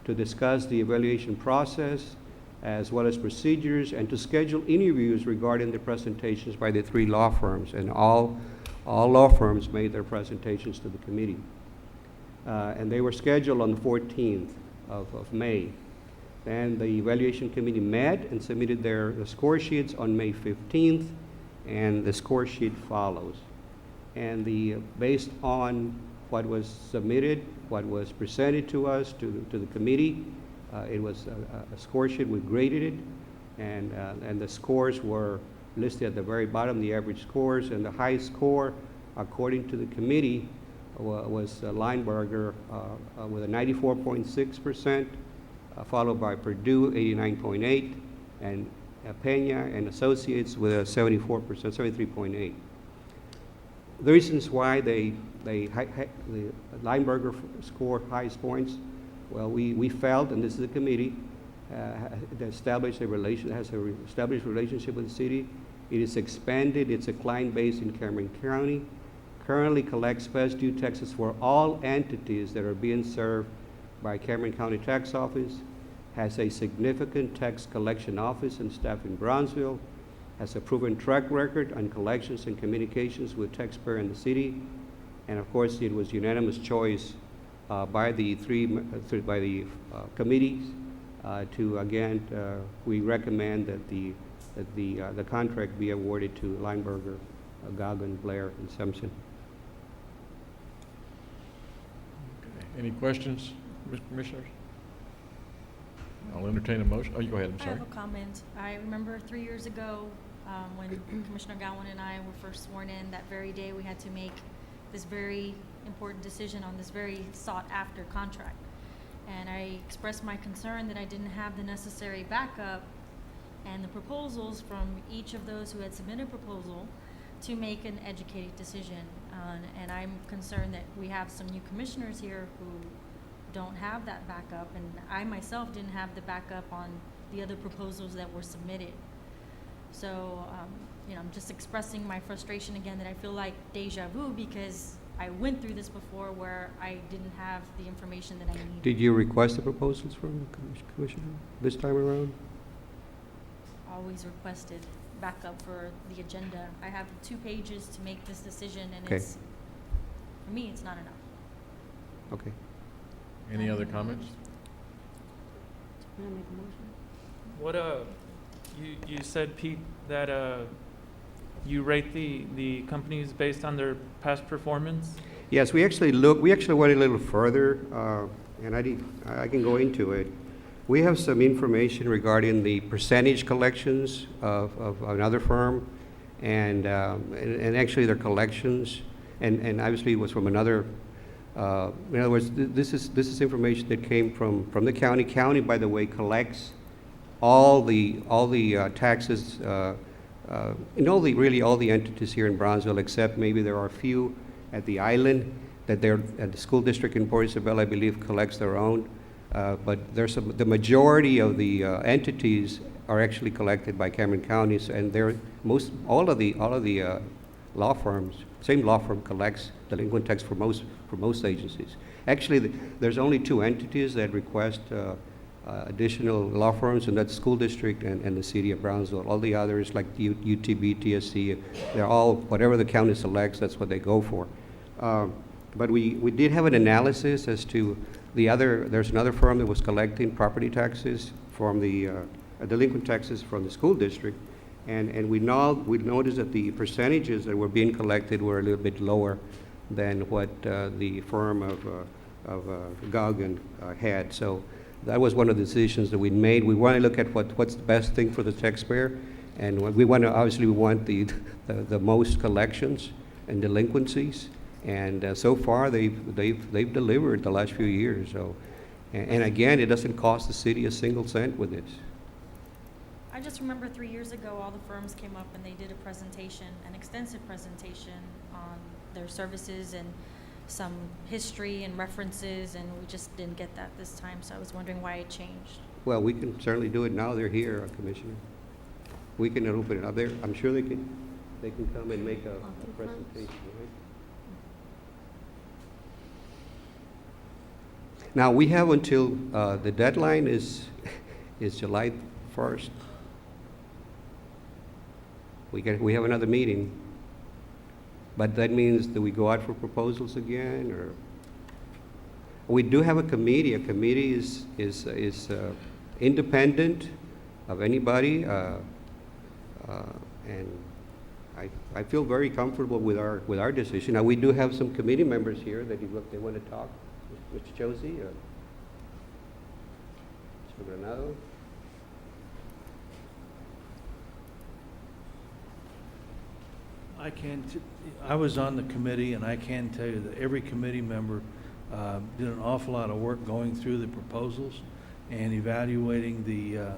to discuss the evaluation process as well as procedures and to schedule interviews regarding the presentations by the 3 law firms. And all law firms made their presentations to the committee. And they were scheduled on the 14th of May. Then the evaluation committee met and submitted their score sheets on May 15th, and the score sheet follows. And based on what was submitted, what was presented to us, to the committee, it was a score sheet. We graded it, and the scores were listed at the very bottom, the average scores, and the highest score, according to the committee, was Lineberger with a 94.6%, followed by Purdue, 89.8%, and Pena and Associates with a 74%, 73.8%. The reasons why the Lineberger scored highest points, well, we felt, and this is a committee, that established has an established relationship with the city. It is expanded. It's a client base in Cameron County. Currently collects past due taxes for all entities that are being served by Cameron County Tax Office. Has a significant tax collection office and staff in Brownsville. Has a proven track record on collections and communications with taxpayer in the city. And of course, it was unanimous choice by the committees to, again, we recommend that the contract be awarded to Lineberger, Goggin, Blair, and Simpson. Okay. Any questions, Mr. Commissioners? I'll entertain a motion. Oh, you go ahead, I'm I sorry. have a comment. I remember 3 years ago, when Commissioner Gowan and I were first sworn in, that very day we had to make this very important decision on this very sought-after contract. And I expressed my concern that I didn't have the necessary backup and the proposals from each of those who had submitted a proposal to make an educated decision. And I'm concerned that we have some new commissioners here who don't have that backup, and I myself didn't have the backup on the other proposals that were submitted. So, I'm just expressing my frustration again that I feel like deja vu because I went through this before where I didn't have the information that I needed. Did you request the proposals from the commissioner this time around? Always requested backup for the agenda. I have 2 pages to make this decision, and Okay. For me, it's not enough. Okay. Any other comments? Can I make a motion? What, you said, Pete, that, you rate the companies based on their past performance? Yes, we actually went a little further, and I can go into it. We have some information regarding the percentage collections of another firm, and actually their collections, and obviously it was from another. In other words, this is information that came from the county. County, by the way, collects all the taxes in all the entities here in Brownsville, except maybe there are a few at the island that at the school district in Port Isabel, I believe, collects their own. But the majority of the entities are actually collected by Cameron counties, and all of the law firms, same law firm collects delinquent tax for most agencies. Actually, there's only 2 entities that request additional law firms, and that's school district and the city of Brownsville. All the others, like UTB, TSC, they're all, whatever the county selects, that's what they go for. But we did have an analysis as to there's another firm that was collecting property taxes from the delinquent taxes from the school district, and we noticed that the percentages that were being collected were a little bit lower than what the firm of Goggin had. So that was one of the decisions that we made. We want to look at what's the best thing for the taxpayer, and we want the most collections and delinquencies. And so far, they've delivered the last few years. So And again, it doesn't cost the city a single cent with this. I just remember 3 years ago, all the firms came up and they did a presentation, an extensive presentation on their services and some history and references, and we just didn't get that this time, so I was wondering why it changed. Well, we can certainly do it now. They're here, Commissioner. We can open it up there. I'm sure they can come and make a presentation, right? Now, we have until, the deadline is July 1st. We have another meeting. But that means that we go out for proposals again, or? We do have a committee. A committee is independent of anybody, and I feel very comfortable with our decision. Now, we do have some committee members here that they want to talk. Mr. Josie, Mr. Granado. I was on the committee, and I can tell you that every committee member did an awful lot of work going through the proposals and evaluating the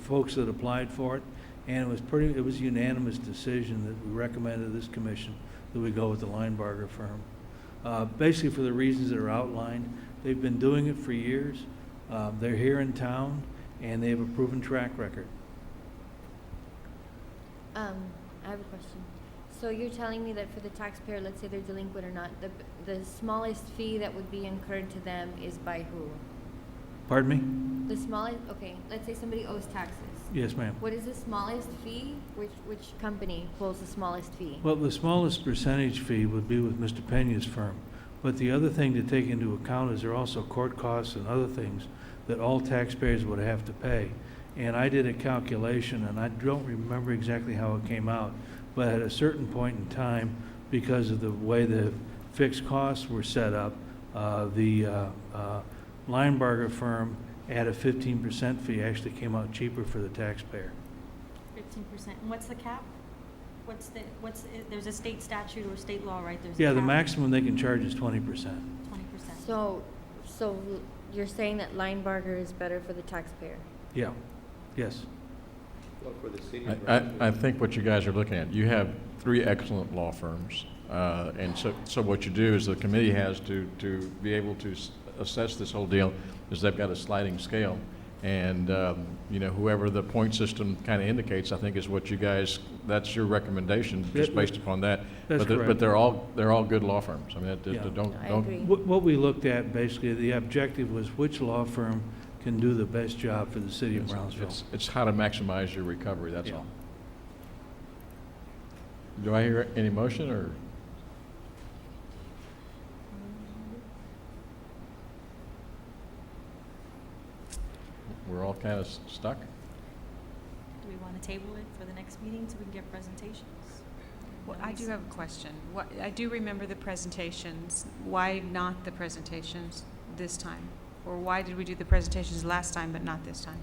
folks that applied for it. And it was a unanimous decision that we recommended to this commission that we go with the Linebarger firm. Basically for the reasons that are outlined. They've been doing it for years. They're here in town, and they have a proven track record. I have a question. So you're telling me that for the taxpayer, let's say they're delinquent or not, the smallest fee that would be incurred to them is by who? Pardon me? The smallest, okay, let's say somebody owes taxes. Yes, ma'am. What is the smallest fee? Which company pulls the smallest fee? Well, the smallest percentage fee would be with Mr. Pena's firm. But the other thing to take into account is there are also court costs and other things that all taxpayers would have to pay. And I did a calculation, and I don't remember exactly how it came out, but at a certain point in time, because of the way the fixed costs were set up, the Linebarger firm at a 15% fee actually came out cheaper for the taxpayer. 15%. And what's the cap? There's a state statute or state law, right? There's a Yeah, the cap. maximum they can charge is 20%. 20%. So you're saying that Linebarger is better for the taxpayer? Yeah, yes. Well, for the city. I think what you guys are looking at, you have 3 excellent law firms. And so what you do is the committee has to be able to assess this whole deal, is they've got a sliding scale. And, whoever the point system kind of indicates, I think is what you guys, that's your recommendation, just based upon that. That's correct. But they're all good law firms. I mean, Yeah. I agree. What we looked at, basically, the objective was which law firm can do the best job for the city of Brownsville. It's how to maximize your recovery, that's Yeah. all. Do I hear any motion, or? We're all kind of stuck? Do we want to table it for the next meeting so we can get presentations? Well, I do have a question. I do remember the presentations. Why not the presentations this time? Or why did we do the presentations last time but not this time?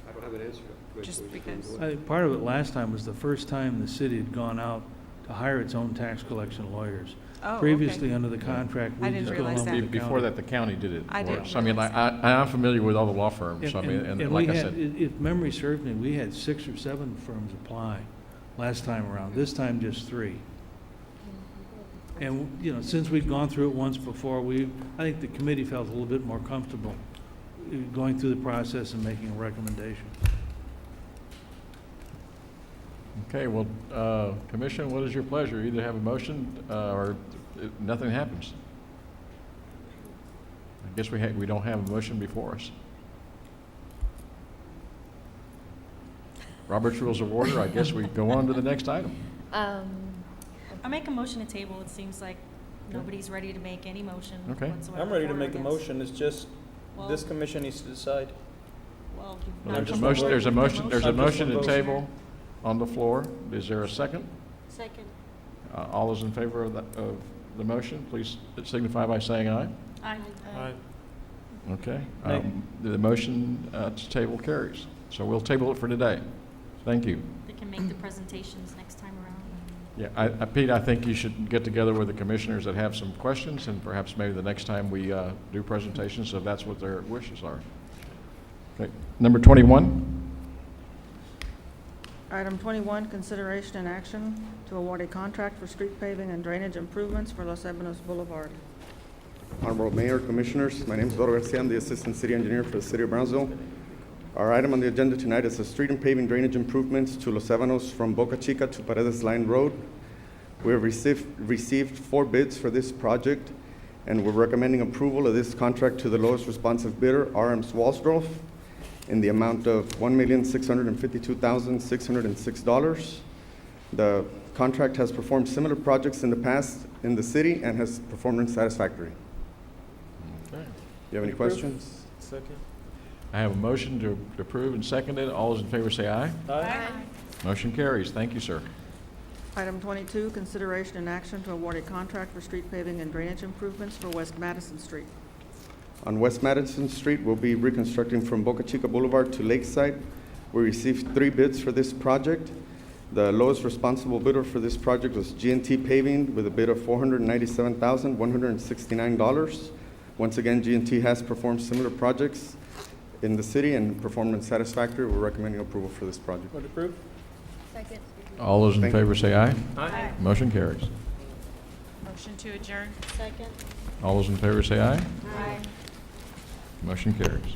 I don't have an answer. Just because. I think part of it last time was the first time the city had gone out to hire its own tax collection lawyers. Oh, okay. Previously, under the contract, I we didn't just go realize along that. with the Before county. that, the county did it I for didn't us. I mean, realize I'm familiar with all the law firms, so I mean, and like we I had, said. if memory serves me, we had 6 or 7 firms apply last time around. This time, just 3. And, since we'd gone through it once before, I think the committee felt a little bit more comfortable going through the process and making a recommendation. Okay, well, Commission, what is your pleasure? Either have a motion or nothing happens. I guess we don't have a motion before us. Robert's Rules of Order, I guess we go on to the next item. I make a motion to table. It seems like nobody's ready to make any motion Okay. whatsoever. I'm ready to for or make a against. motion, it's just, Well- this commission needs to decide. Well, Well, not There's a just motion, one there's a vote, motion, there's a Not just motion one to vote. table on the floor. Is there a second? Second. All those in favor of the motion, please signify by saying aye. Aye. Okay. Aye. The motion to table carries. So we'll table it for today. Thank you. They can make the presentations next time around. Yeah, Pete, I think you should get together with the commissioners that have some questions, and perhaps maybe the next time we do presentations, if that's what their wishes are. Okay. Number 21. Item 21, consideration and action to award a contract for street paving and drainage improvements for Los Ebanos Boulevard. Honorable Mayor, Commissioners, my name is Eduardo Garcia. I'm the Assistant City Engineer for the City of Brownsville. Our item on the agenda tonight is the street and paving drainage improvements to Los Ebanos from Boca Chica to Paredes Line Road. We have received 4 bids for this project, and we're recommending approval of this contract to the lowest responsive bidder, RM's Walsdorf, in the amount of $1,652,606. The contract has performed similar projects in the past in the city and has performed satisfactory. Okay. Do you have any questions? Second. I have a motion to approve and seconded. All those in favor say aye. Aye. Motion carries. Thank you, sir. Item 22, consideration and action to award a contract for street paving and drainage improvements for West Madison Street. On West Madison Street, we'll be reconstructing from Boca Chica Boulevard to Lakeside. We received 3 bids for this project. The lowest responsible bidder for this project was G&T Paving with a bid of $497,169. Once again, G&T has performed similar projects in the city and performed satisfactory. We're recommending approval for this project. Would approve? Second. All those in Thank you. favor say aye. Aye. Motion carries. Motion to adjourn. Second. All those in favor say aye. Aye. Motion carries.